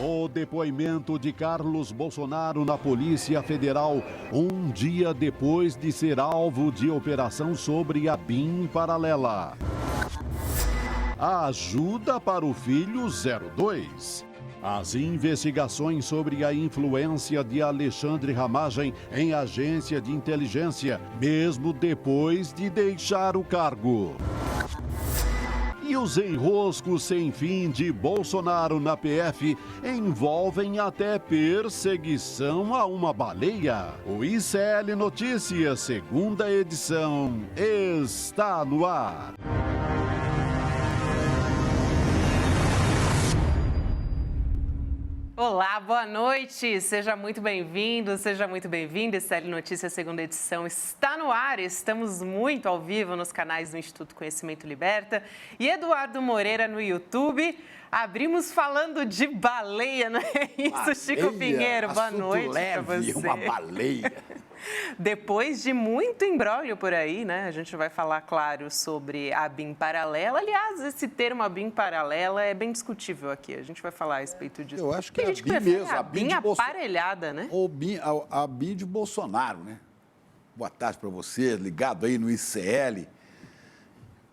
O depoimento de Carlos Bolsonaro na Polícia Federal, um dia depois de ser alvo de operação sobre a BIM paralela. A ajuda para o filho 02. As investigações sobre a influência de Alexandre Ramagem em agência de inteligência, mesmo depois de deixar o cargo. E os enroscos sem fim de Bolsonaro na PF envolvem até perseguição a uma baleia. O ICL Notícias, segunda edição, está no ar. Olá, boa noite, seja muito bem-vindo, seja muito bem-vinda. ICL Notícias, segunda edição, está no ar. Estamos muito ao vivo nos canais do Instituto Conhecimento Liberta e Eduardo Moreira no YouTube. Abrimos falando de baleia, não é isso, baleia, Chico Pinheiro? Boa noite para você. Uma baleia. Depois de muito imbróglio por aí, né? A gente vai falar, claro, sobre a BIM paralela. Aliás, esse termo, a BIM paralela, é bem discutível aqui. A gente vai falar a respeito disso. Eu acho que a é gente a BIM prefere mesmo. a BIM aparelhada, né? Ou a BIM de Bolsonaro, né? Boa tarde para você, ligado aí no ICL.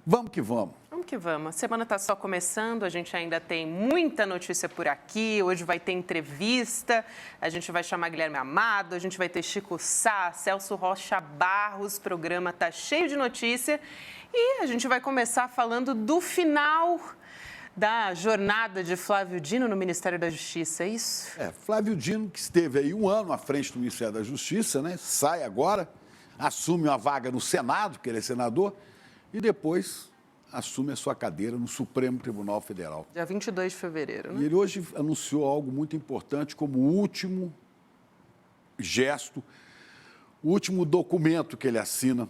Vamos que vamos. Vamos que vamos. A semana está só começando, a gente ainda tem muita notícia por aqui. Hoje vai ter entrevista, a gente vai chamar Guilherme Amado, a gente vai ter Chico Sá, Celso Rocha Barros, o programa está cheio de notícia. E a gente vai começar falando do final da jornada de Flávio Dino no Ministério da Justiça, é isso? Flávio Dino, que esteve aí um ano à frente do Ministério da Justiça, né? Sai agora, assume uma vaga no Senado, que ele é senador, e depois assume a sua cadeira no Supremo Tribunal Federal. Dia 22 de fevereiro, né? E ele hoje anunciou algo muito importante como o último gesto, o último documento que ele assina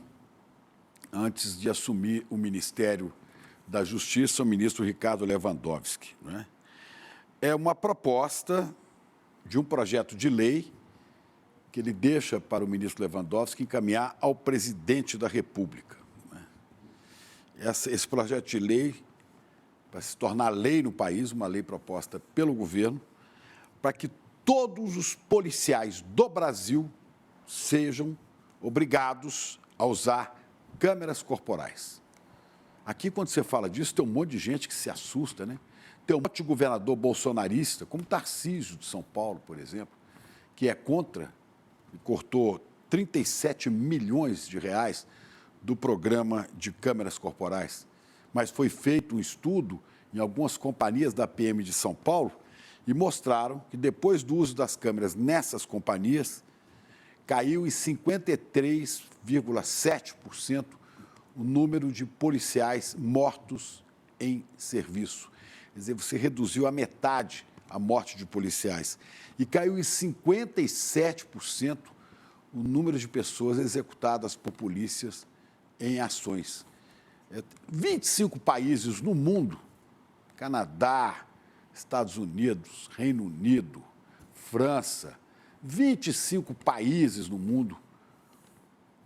antes de assumir o Ministério da Justiça, o ministro Ricardo Lewandowski, né? É uma proposta de um projeto de lei que ele deixa para o ministro Lewandowski encaminhar ao presidente da República. Esse projeto de lei vai se tornar lei no país, uma lei proposta pelo governo, para que todos os policiais do Brasil sejam obrigados a usar câmeras corporais. Aqui, quando você fala disso, tem um monte de gente que se assusta, né? Tem um monte de governador bolsonarista, como Tarcísio de São Paulo, por exemplo, que é contra e cortou 37 milhões de reais do programa de câmeras corporais, mas foi feito um estudo em algumas companhias da PM de São Paulo e mostraram que depois do uso das câmeras nessas companhias, caiu em 53,7% o número de policiais mortos em serviço. Quer dizer, você reduziu a metade a morte de policiais e caiu em 57% o número de pessoas executadas por polícias em ações. 25 países no mundo, Canadá, Estados Unidos, Reino Unido, França, 25 países no mundo,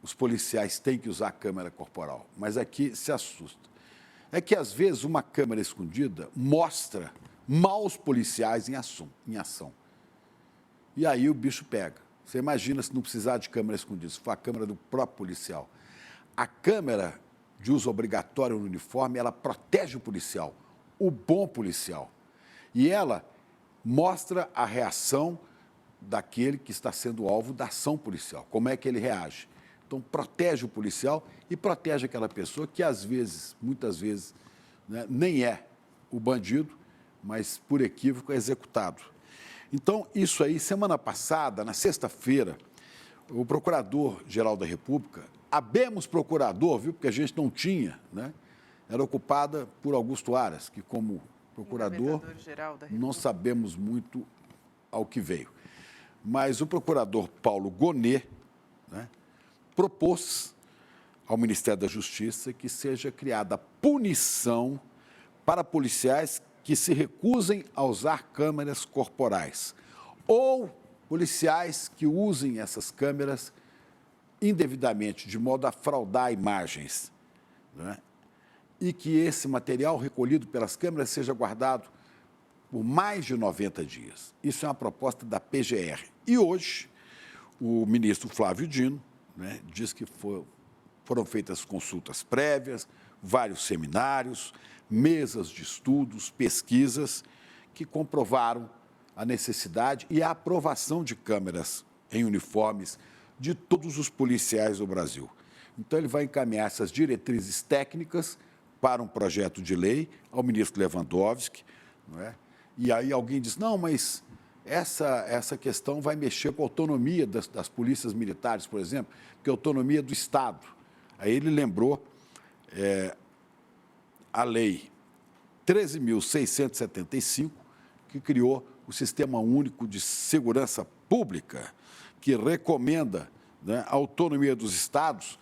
os policiais têm que usar câmera corporal. Mas aqui se assusta. É que, às vezes, uma câmera escondida mostra maus policiais em ação. E aí o bicho pega. Você imagina se não precisar de câmera escondida, se for a câmera do próprio policial. A câmera de uso obrigatório no uniforme, ela protege o policial, o bom policial. E ela mostra a reação daquele que está sendo alvo da ação policial, como é que ele reage. Então, protege o policial e protege aquela pessoa que, às vezes, muitas vezes, né, nem é o bandido, mas, por equívoco, é executado. Então, isso aí, semana passada, na sexta-feira, o Procurador-Geral da República, habemos procurador, viu, porque a gente não tinha, né? Era ocupada por Augusto Aras, que como procurador não sabemos muito ao que veio. Mas o procurador Paulo Gonet, né, propôs ao Ministério da Justiça que seja criada punição para policiais que se recusem a usar câmeras corporais ou policiais que usem essas câmeras indevidamente, de modo a fraudar imagens, né? E que esse material recolhido pelas câmeras seja guardado por mais de 90 dias. Isso é uma proposta da PGR. E hoje, o ministro Flávio Dino, né, diz que foram feitas consultas prévias, vários seminários, mesas de estudos, pesquisas, que comprovaram a necessidade e a aprovação de câmeras em uniformes de todos os policiais do Brasil. Então, ele vai encaminhar essas diretrizes técnicas para um projeto de lei ao ministro Lewandowski, não é? E aí alguém diz, não, mas essa questão vai mexer com a autonomia das polícias militares, por exemplo, que é a autonomia do Estado. Aí ele lembrou a Lei 13.675, que criou o Sistema Único de Segurança Pública, que recomenda, né, a autonomia dos estados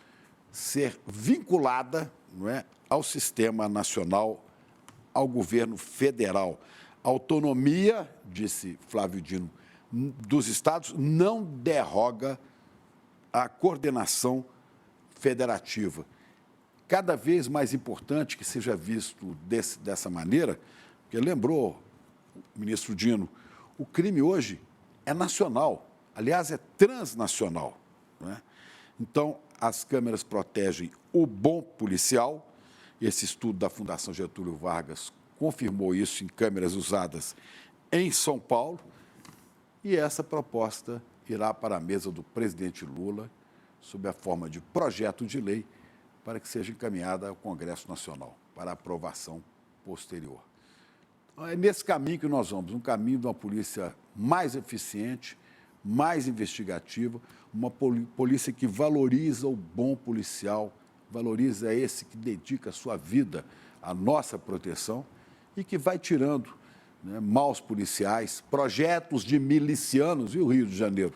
ser vinculada, não é, ao Sistema Nacional, ao governo federal. A autonomia, disse Flávio Dino, dos estados não derroga a coordenação federativa. Cada vez mais importante que seja visto dessa maneira, porque lembrou o ministro Dino, o crime hoje é nacional, aliás, é transnacional, não é? Então, as câmeras protegem o bom policial. Esse estudo da Fundação Getúlio Vargas confirmou isso em câmeras usadas em São Paulo. E essa proposta irá para a mesa do presidente Lula, sob a forma de projeto de lei, para que seja encaminhada ao Congresso Nacional, para aprovação posterior. Então, é nesse caminho que nós vamos, um caminho de uma polícia mais eficiente, mais investigativa, uma polícia que valoriza o bom policial, valoriza esse que dedica a sua vida à nossa proteção e que vai tirando, né, maus policiais, projetos de milicianos, e o Rio de Janeiro.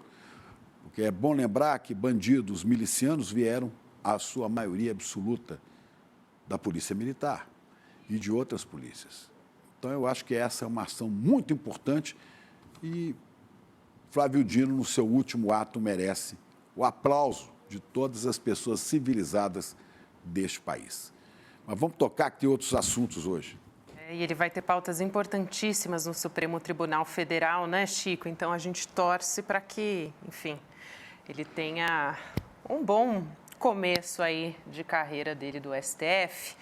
Porque é bom lembrar que bandidos milicianos vieram, a sua maioria absoluta, da Polícia Militar e de outras polícias. Então, eu acho que essa é uma ação muito importante e Flávio Dino, no seu último ato, merece o aplauso de todas as pessoas civilizadas deste país. Mas vamos tocar que tem outros assuntos hoje. E ele vai ter pautas importantíssimas no Supremo Tribunal Federal, né, Chico? Então, a gente torce para que, enfim, ele tenha um bom começo aí de carreira dele do STF.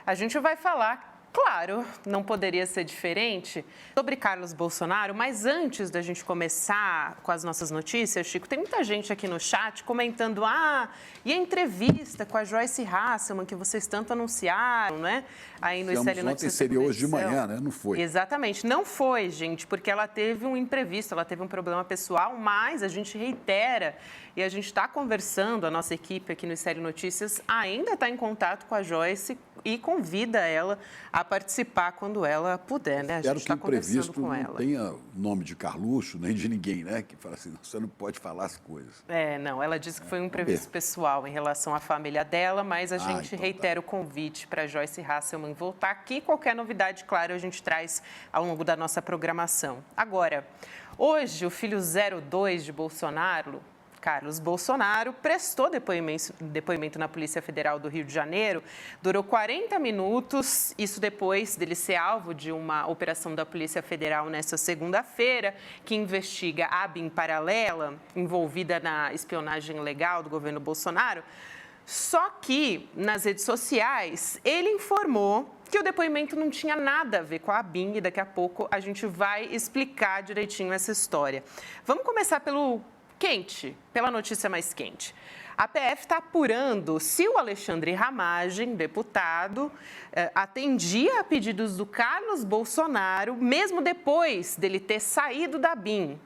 A gente vai falar, claro, não poderia ser diferente, sobre Carlos Bolsonaro, mas antes da gente começar com as nossas notícias, Chico, tem muita gente aqui no chat comentando, e a entrevista com a Joyce Hasselman, que vocês tanto anunciaram, né? Aí no ICL Notícias. Ontem seria hoje de manhã, né? Não foi. Exatamente, não foi, gente, porque ela teve um imprevisto, ela teve um problema pessoal, mas a gente reitera e a gente está conversando, a nossa equipe aqui no ICL Notícias ainda está em contato com a Joyce e convida ela a participar quando ela puder, né? A gente está conversando com ela. Não tenha nome de Carluxo, nem de ninguém, né? Que fala assim, você não pode falar as coisas. Não, ela disse que foi um imprevisto pessoal em relação à família dela, mas a gente reitera o convite para a Joyce Hasselman voltar aqui. Qualquer novidade, claro, a gente traz ao longo da nossa programação. Agora, hoje, o filho 02 de Bolsonaro, Carlos Bolsonaro, prestou depoimento na Polícia Federal do Rio de Janeiro. Durou 40 minutos, isso depois dele ser alvo de uma operação da Polícia Federal nesta segunda-feira, que investiga a ABIN paralela, envolvida na espionagem ilegal do governo Bolsonaro. Só que, nas redes sociais, ele informou que o depoimento não tinha nada a ver com a ABIN e daqui a pouco a gente vai explicar direitinho essa história. Vamos começar pela notícia mais quente. A PF está apurando se o Alexandre Ramagem, deputado, atendia a pedidos do Carlos Bolsonaro, mesmo depois dele ter saído da ABIN.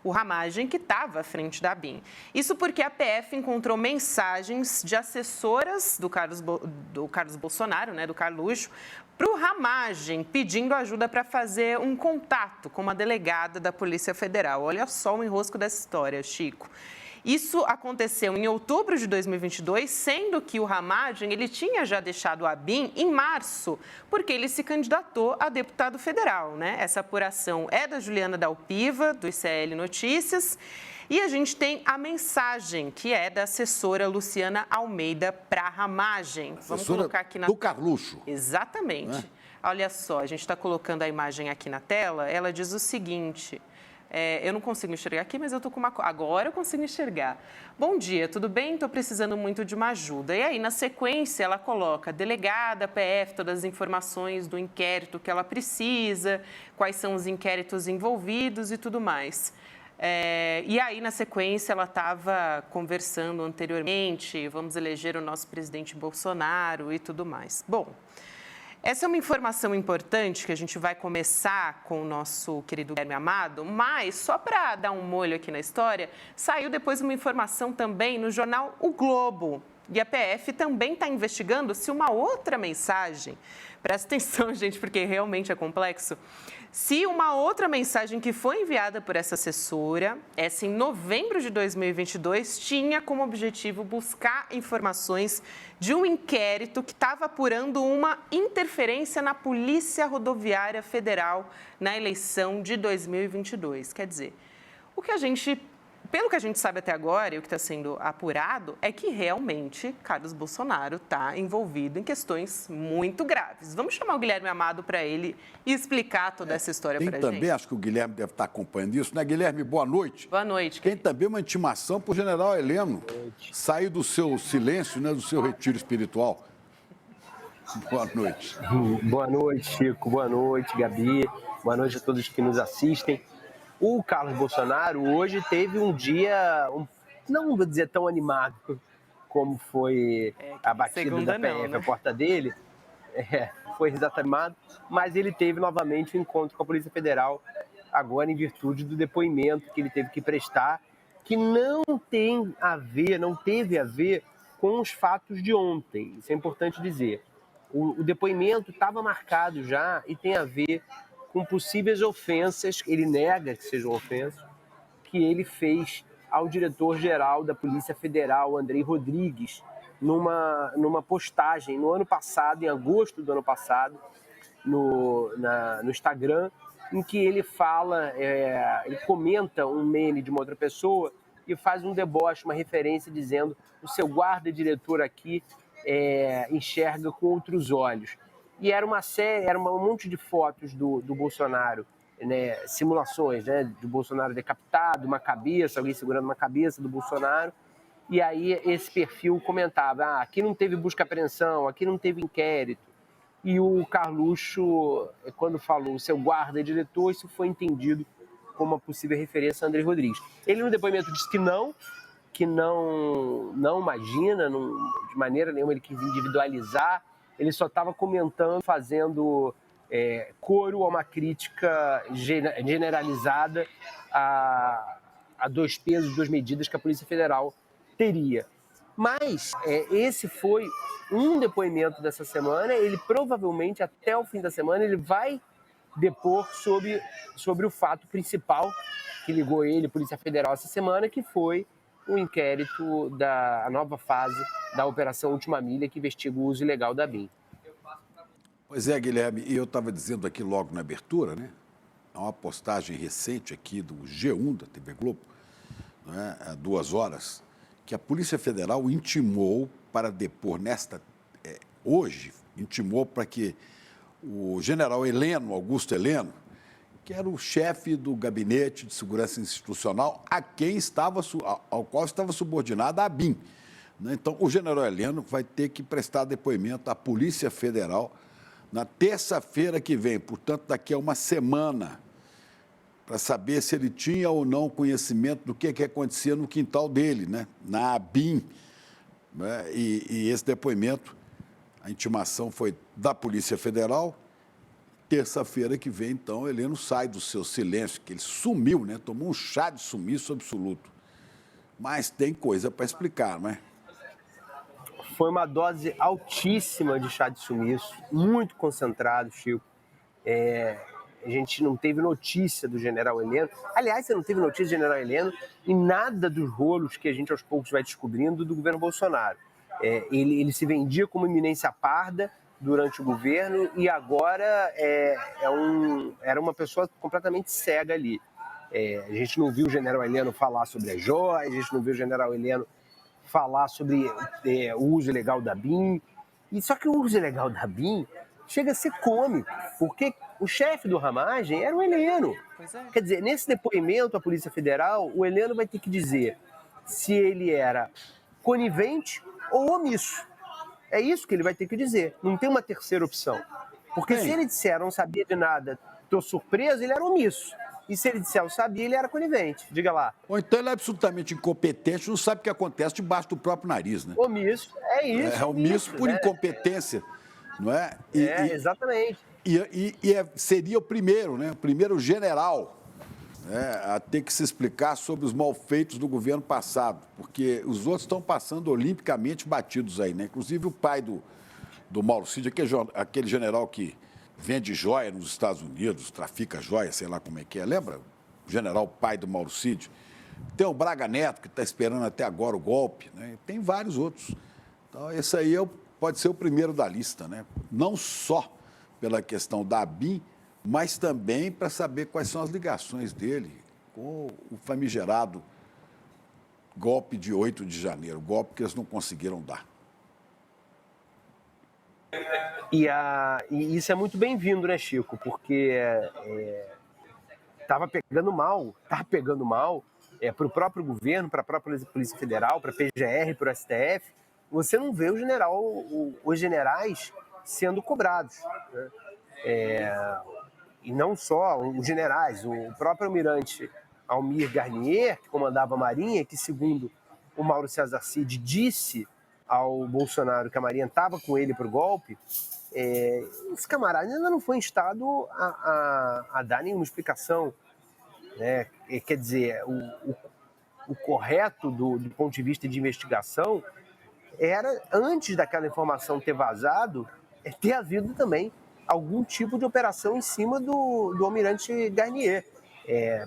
O Ramagem, que estava à frente da ABIN. Isso porque a PF encontrou mensagens de assessoras do Carlos Bolsonaro, né, do Carluxo, para o Ramagem, pedindo ajuda para fazer um contato com uma delegada da Polícia Federal. Olha só o enrosco dessa história, Chico. Isso aconteceu em outubro de 2022, sendo que o Ramagem ele tinha já deixado a ABIN em março, porque ele se candidatou a deputado federal, né? Essa apuração é da Juliana Dalpiva, do ICL Notícias, e a gente tem a mensagem, que é da assessora Luciana Almeida para Ramagem. Vamos colocar aqui do Carluxo. Exatamente. Olha só, a gente está colocando a imagem aqui na tela, ela diz o seguinte... eu não consigo enxergar aqui, mas eu estou com uma... Agora eu consigo enxergar. Bom dia, tudo bem? Estou precisando muito de uma ajuda. E aí, na sequência, ela coloca delegada, PF, todas as informações do inquérito que ela precisa, quais são os inquéritos envolvidos e tudo mais. E aí, na sequência, ela estava conversando anteriormente, vamos eleger o nosso presidente Bolsonaro e tudo mais. Bom... Essa é uma informação importante que a gente vai começar com o nosso querido Guilherme Amado, mas só para dar um molho aqui na história, saiu depois uma informação também no jornal O Globo. E a PF também está investigando se uma outra mensagem, presta atenção, gente, porque realmente é complexo, se uma outra mensagem que foi enviada por essa assessora, essa em novembro de 2022, tinha como objetivo buscar informações de um inquérito que estava apurando uma interferência na Polícia Rodoviária Federal na eleição de 2022. Quer dizer, pelo que a gente sabe até agora, e o que está sendo apurado, é que realmente Carlos Bolsonaro está envolvido em questões muito graves. Vamos chamar o Guilherme Amado para ele explicar toda essa história para a gente. Também, acho que o Guilherme deve estar acompanhando isso, né? Guilherme, boa noite. Boa noite. Tem também uma intimação para o general Heleno sair do seu silêncio, né, do seu retiro espiritual. Boa noite. Boa noite, Chico. Boa noite, Gabi. Boa noite a todos que nos assistem. O Carlos Bolsonaro hoje teve um dia, não vou dizer tão animado como foi a batida da PF à porta dele. Foi exatamente animado, mas ele teve novamente um encontro com a Polícia Federal, agora em virtude do depoimento que ele teve que prestar, que não teve a ver com os fatos de ontem. Isso é importante dizer. O depoimento estava marcado já e tem a ver com possíveis ofensas, ele nega que sejam ofensas, que ele fez ao diretor-geral da Polícia Federal, Andrei Rodrigues, numa postagem no ano passado, em agosto do ano passado, no Instagram, em que ele fala, ele comenta um meme de uma outra pessoa e faz um deboche, uma referência dizendo: o seu guarda-diretor aqui enxerga com outros olhos. E era um monte de fotos do Bolsonaro, né, simulações, né, do Bolsonaro decapitado, uma cabeça, alguém segurando uma cabeça do Bolsonaro. E aí esse perfil comentava: aqui não teve busca e apreensão, aqui não teve inquérito. E o Carluxo, quando falou seu guarda-diretor, isso foi entendido como uma possível referência a André Rodrigues. Ele no depoimento disse que não imagina, de maneira nenhuma ele quis individualizar. Ele só estava comentando, fazendo coro a uma crítica generalizada a dois pesos, duas medidas que a Polícia Federal teria. Mas esse foi um depoimento dessa semana. Ele provavelmente, até o fim da semana, ele vai depor sobre o fato principal que ligou ele, Polícia Federal, essa semana, que foi o inquérito da nova fase da Operação Última Milha, que investiga o uso ilegal da BIM. Pois é, Guilherme, e eu estava dizendo aqui logo na abertura, né? Há uma postagem recente aqui do G1 da TV Globo, né, há 2 horas, que a Polícia Federal intimou para depor hoje, intimou para que o general Heleno, Augusto Heleno, que era o chefe do Gabinete de Segurança Institucional, ao qual estava subordinada a BIM. Então, o general Heleno vai ter que prestar depoimento à Polícia Federal na terça-feira que vem, portanto, daqui a uma semana, para saber se ele tinha ou não conhecimento do que acontecia no quintal dele, né? Na ABIN. Né? E esse depoimento, a intimação foi da Polícia Federal. Terça-feira que vem, então, Heleno sai do seu silêncio, que ele sumiu, né? Tomou um chá de sumiço absoluto. Mas tem coisa para explicar, não é? Foi uma dose altíssima de chá de sumiço, muito concentrado, Chico. A gente não teve notícia do general Heleno. Aliás, você não teve notícia do general Heleno e nada dos rolos que a gente aos poucos vai descobrindo do governo Bolsonaro. Ele se vendia como eminência parda durante o governo e agora era uma pessoa completamente cega ali. A gente não viu o general Heleno falar sobre as joias, a gente não viu o general Heleno falar sobre o uso ilegal da BIM. E só que o uso ilegal da BIM chega a ser cômico, porque o chefe do Ramagem era o Heleno. Pois é. Quer dizer, nesse depoimento à Polícia Federal, o Heleno vai ter que dizer se ele era conivente ou omisso. É isso que ele vai ter que dizer. Não tem uma terceira opção. Porque se ele disser não sabia de nada, estou surpreso, ele era omisso. E se ele disser eu sabia, ele era conivente. Diga lá. Ou então ele é absolutamente incompetente, não sabe o que acontece debaixo do próprio nariz, né? Omisso, é isso. É omisso por né? incompetência, não é? Exatamente. Seria o primeiro, né? O primeiro general, né, a ter que se explicar sobre os malfeitos do governo passado, porque os outros estão passando olimpicamente batidos aí, né? Inclusive o pai do Mauro Cid, aquele general que vende joia nos Estados Unidos, trafica joia, sei lá como é que é. Lembra? O general pai do Mauro Cid. Tem o Braga Neto, que está esperando até agora o golpe, né? Tem vários outros. Então, esse aí pode ser o primeiro da lista, né? Não só pela questão da ABIN, mas também para saber quais são as ligações dele com o famigerado golpe de 8 de janeiro, o golpe que eles não conseguiram dar. E isso é muito bem-vindo, né, Chico? Porque estava pegando mal para o próprio governo, para a própria Polícia Federal, para a PGR, para o STF. Você não vê os generais sendo cobrados, né? E não só os generais, o próprio almirante Almir Garnier, que comandava a Marinha, que segundo o Mauro César Cid disse ao Bolsonaro que a Marinha estava com ele para o golpe, esse camarada ainda não foi instado a dar nenhuma explicação, né? Quer dizer, o correto do ponto de vista de investigação era, antes daquela informação ter vazado, ter havido também algum tipo de operação em cima do almirante Garnier,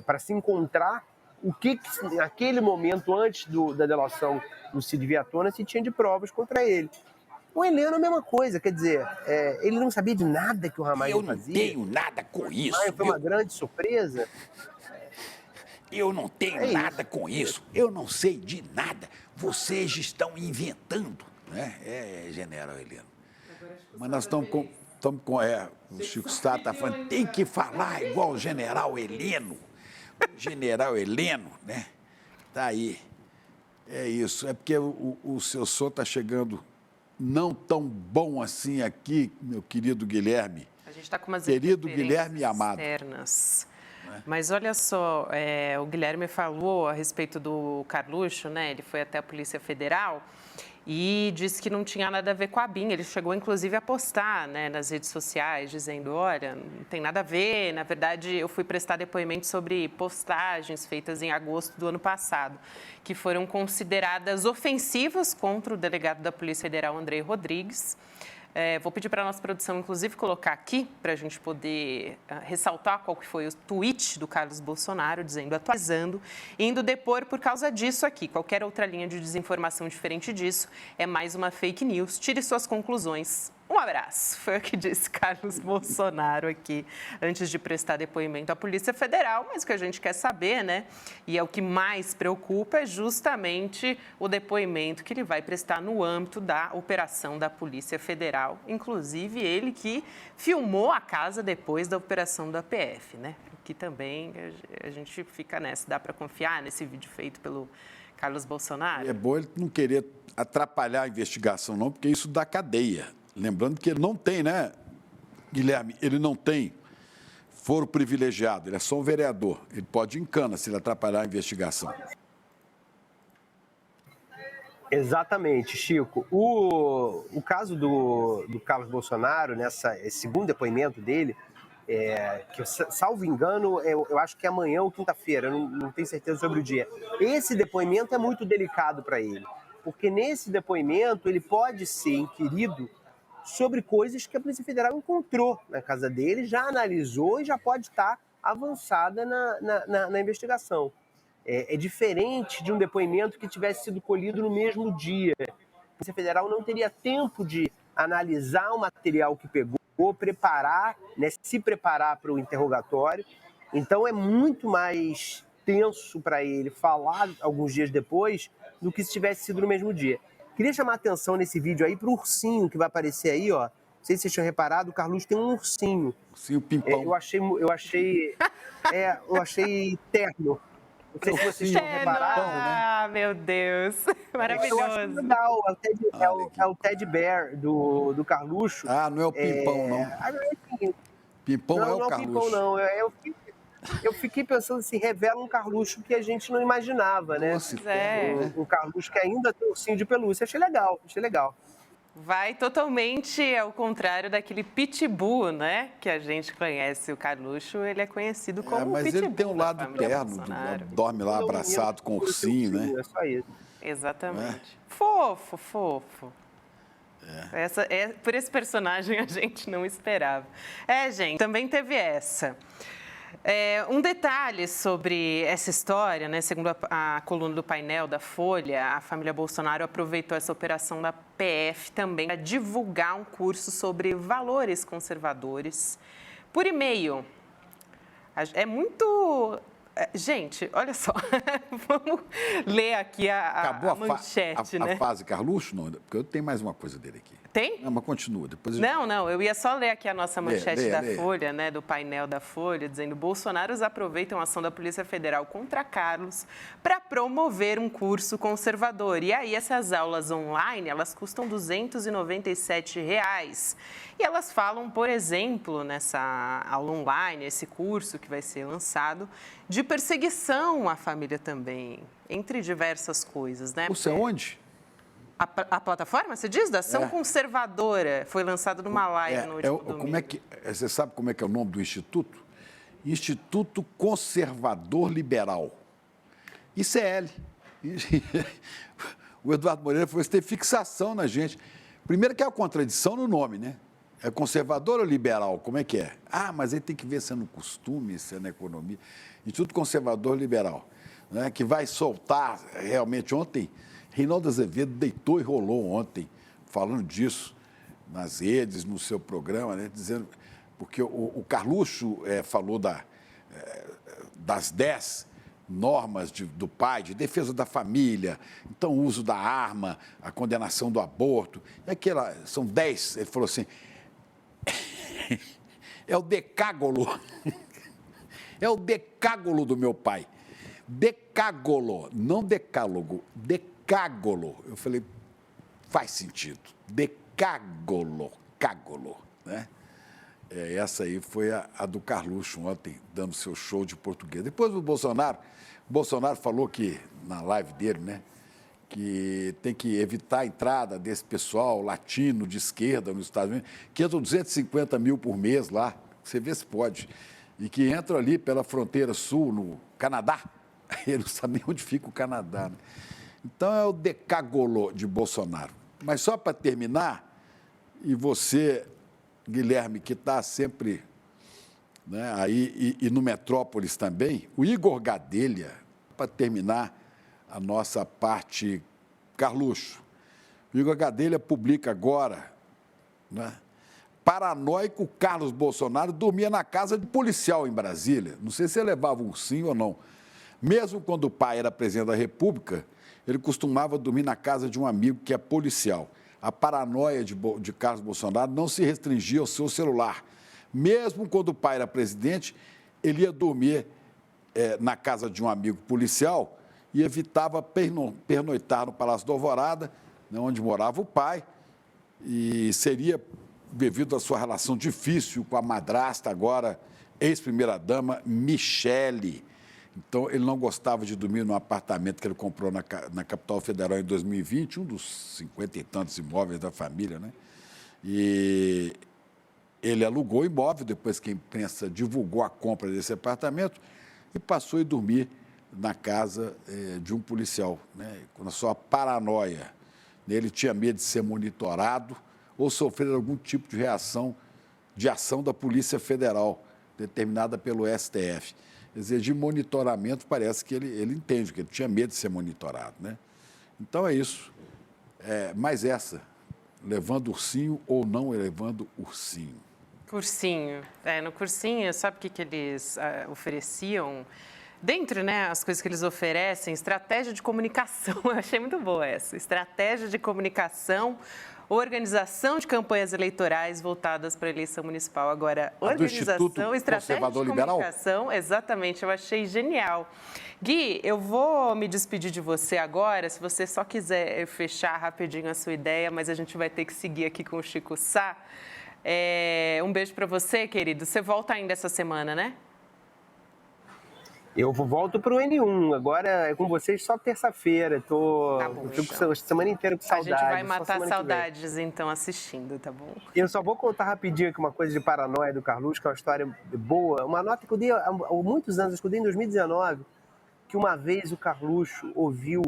para se encontrar o que naquele momento, antes da delação do Cid Viatona, se tinha de provas contra ele. O Heleno é a mesma coisa, quer dizer, ele não sabia de nada que o Ramagem fazia. Eu não tenho nada com isso. Foi uma grande surpresa. Eu não tenho nada com isso. Eu não sei de nada. Vocês estão inventando, né? General Heleno. Mas nós estamos com o Chico Sá está falando, tem que falar igual o general Heleno. O general Heleno, né? Tá aí. É isso. É porque o seu som está chegando não tão bom assim aqui, meu querido Guilherme. A gente está com umas querido Guilherme amado. Externas. Mas olha só, o Guilherme falou a respeito do Carluxo, né? Ele foi até a Polícia Federal e disse que não tinha nada a ver com a ABIN. Ele chegou, inclusive, a postar, né, nas redes sociais, dizendo, olha, não tem nada a ver. Na verdade, eu fui prestar depoimento sobre postagens feitas em agosto do ano passado, que foram consideradas ofensivas contra o delegado da Polícia Federal, Andrei Rodrigues. Vou pedir para a nossa produção, inclusive, colocar aqui, para a gente poder ressaltar qual que foi o tweet do Carlos Bolsonaro, dizendo, atualizando, indo depor por causa disso aqui. Qualquer outra linha de desinformação diferente disso é mais uma fake news. Tire suas conclusões. Um abraço. Foi o que disse Carlos Bolsonaro aqui, antes de prestar depoimento à Polícia Federal. Mas o que a gente quer saber, né? E é o que mais preocupa, é justamente o depoimento que ele vai prestar no âmbito da operação da Polícia Federal. Inclusive, ele que filmou a casa depois da operação da PF, né? Que também a gente fica nessa. Dá para confiar nesse vídeo feito pelo Carlos Bolsonaro? É bom ele não querer atrapalhar a investigação, não, porque isso dá cadeia. Lembrando que ele não tem, né, Guilherme? Ele não tem foro privilegiado, ele é só um vereador. Ele pode ir em cana se ele atrapalhar a investigação. Exatamente, Chico. O caso do Carlos Bolsonaro, esse segundo depoimento dele, que, salvo engano, eu acho que é amanhã ou quinta-feira, não tenho certeza sobre o dia. Esse depoimento é muito delicado para ele, porque nesse depoimento ele pode ser inquirido sobre coisas que a Polícia Federal encontrou na casa dele, já analisou e já pode estar avançada na investigação. É diferente de um depoimento que tivesse sido colhido no mesmo dia. A Polícia Federal não teria tempo de analisar o material que pegou, preparar, né, se preparar para o interrogatório. Então é muito mais tenso para ele falar alguns dias depois do que se tivesse sido no mesmo dia. Queria chamar a atenção nesse vídeo aí para o ursinho que vai aparecer aí, ó, sei se vocês tinham reparado, o Carluxo tem um ursinho. Sim, o Pimpão. Eu achei terno. Não sei se vocês tinham reparado. Ah, meu Deus. Eu acho Maravilhoso. legal. É o Teddy Bear do Carluxo. Ah, não é o Pimpão, não. Pimpão não, é o não Carluxo. Pimpão, não. Eu fiquei pensando assim, revela um Carluxo que a gente não imaginava, né? Nossa, Um Carluxo que ainda tem ursinho de pelúcia. Achei legal. Vai totalmente ao contrário daquele pitbull, né? Que a gente conhece. O Carluxo, ele é conhecido como mas pitbull. ele tem um da lado família terno, Bolsonaro. dorme lá abraçado com o ursinho, né? É só isso. Exatamente. Fofo. Por esse personagem a gente não esperava. Gente, também teve essa. Um detalhe sobre essa história, né? Segundo a coluna do painel da Folha, a família Bolsonaro aproveitou essa operação da PF também para divulgar um curso sobre valores conservadores por e-mail. É muito... Gente, olha só, vamos ler aqui Acabou a manchete, né? A fase Carluxo, não? Porque eu tenho mais uma coisa dele aqui. Tem? Não, mas continua. Depois Não, eu ia só ler aqui a nossa manchete Lê. Folha, né, do painel da Folha, dizendo: Bolsonaros aproveitam a ação da Polícia Federal contra Carlos para promover um curso conservador. E aí, essas aulas online, elas custam R$ 297. E elas falam, por exemplo, nessa aula online, esse curso que vai ser lançado, de perseguição à família também, entre diversas coisas, né? Você onde? A plataforma, você diz? Da Ação Conservadora. Foi lançado numa live no último domingo. Você sabe como é que é o nome do instituto? Instituto Conservador Liberal. ICL. O Eduardo Moreira falou que tem fixação na gente. Primeiro que é uma contradição no nome, né? É conservador ou liberal? Como é que é? Mas aí tem que ver se é no costume, se é na economia. Instituto Conservador Liberal, né? Que vai soltar realmente ontem. Reinaldo Azevedo deitou e rolou ontem, falando disso nas redes, no seu programa, né, dizendo, porque o Carluxo falou das 10 normas do pai, de defesa da família, então o uso da arma, a condenação do aborto, são 10, ele falou assim, é o decágolo, é o decágolo do meu pai, decágolo, não decálogo, decágolo. Eu falei, faz sentido. Decágolo, né? Essa aí foi a do Carluxo ontem, dando seu show de português. Depois o Bolsonaro falou que, na live dele, né, que tem que evitar a entrada desse pessoal latino de esquerda nos Estados Unidos, que entram 250 mil por mês lá, você vê se pode, e que entram ali pela fronteira sul, no Canadá. Ele não sabe nem onde fica o Canadá, né? Então, é o decágolo de Bolsonaro. Mas só para terminar, e você, Guilherme, que está sempre, né, aí e no Metrópolis também, o Igor Gadelha, para terminar a nossa parte Carluxo. O Igor Gadelha publica agora, né, paranoico Carlos Bolsonaro dormia na casa de policial em Brasília. Não sei se ele levava um ursinho ou não. Mesmo quando o pai era presidente da República, ele costumava dormir na casa de um amigo que é policial. A paranoia de Carlos Bolsonaro não se restringia ao seu celular. Mesmo quando o pai era presidente, ele ia dormir na casa de um amigo policial e evitava pernoitar no Palácio da Alvorada, né, onde morava o pai, e seria devido à sua relação difícil com a madrasta, agora ex-primeira-dama, Michele. Então, ele não gostava de dormir num apartamento que ele comprou na capital federal em 2020, um dos 50 e tantos imóveis da família, né? E ele alugou o imóvel depois que a imprensa divulgou a compra desse apartamento e passou a dormir na casa de um policial, né? Com a sua paranoia. Ele tinha medo de ser monitorado ou sofrer algum tipo de ação da Polícia Federal, determinada pelo STF. Quer dizer, de monitoramento, parece que ele entende, que ele tinha medo de ser monitorado, né? Então, é isso. Mais essa, levando ursinho ou não levando ursinho? Cursinho. No cursinho, sabe o que eles ofereciam? Dentre, né, as coisas que eles oferecem, estratégia de comunicação. Eu achei muito boa essa. Estratégia de comunicação organização de campanhas eleitorais voltadas para a eleição municipal. Agora, A do Instituto organização, estratégia de Conservador Liberal? comunicação, exatamente, eu achei genial. Gui, eu vou me despedir de você agora, se você só quiser fechar rapidinho a sua ideia, mas a gente vai ter que seguir aqui com o Chico Sá. Um beijo para você, querido. Você volta ainda essa semana, né? Eu volto para o N1, agora é com vocês só terça-feira. Tá bom, Eu fico então. a semana inteira com A saudade. gente vai só matar semana que vem. saudades, então, assistindo, tá bom? Eu só vou contar rapidinho aqui uma coisa de paranoia do Carluxo, que é uma história boa. Uma nota que eu dei há muitos anos, acho que eu dei em 2019, que uma vez o Carluxo ouviu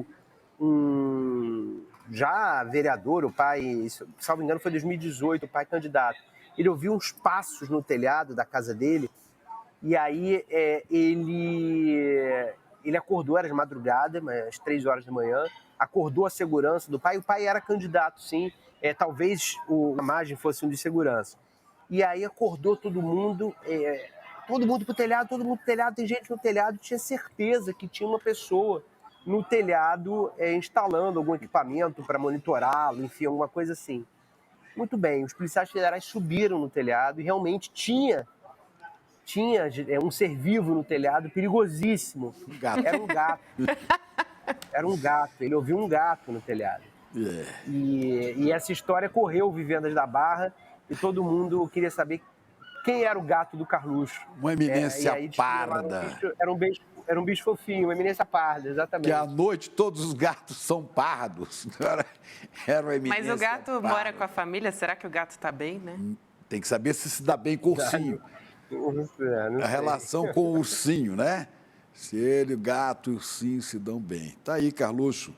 um já vereador, o pai, salvo engano foi 2018, o pai candidato, ele ouviu uns passos no telhado da casa dele, e aí ele acordou, era de madrugada, às 3 horas da manhã, acordou a segurança do pai. O pai era candidato, sim, talvez a imagem fosse um de segurança. E aí acordou todo mundo pro telhado, tem gente no telhado, tinha certeza que tinha uma pessoa no telhado instalando algum equipamento para monitorá-lo, enfim, alguma coisa assim. Muito bem, os policiais federais subiram no telhado e realmente tinha um ser vivo no telhado, perigosíssimo. Era um gato. Era um gato. Ele ouviu um gato no telhado. E essa história correu Vivendas da Barra e todo mundo queria saber quem era o gato do Carluxo. Uma eminência parda. Era um bicho fofinho, uma eminência parda, exatamente. Que à noite todos os gatos são pardos. Era uma eminência Mas o gato parda. mora com a família, será que o gato está bem, né? Tem que saber se dá bem com o ursinho. Não A relação com o ursinho, né? Se ele, o gato e o ursinho se dão bem. Tá aí, Carluxo.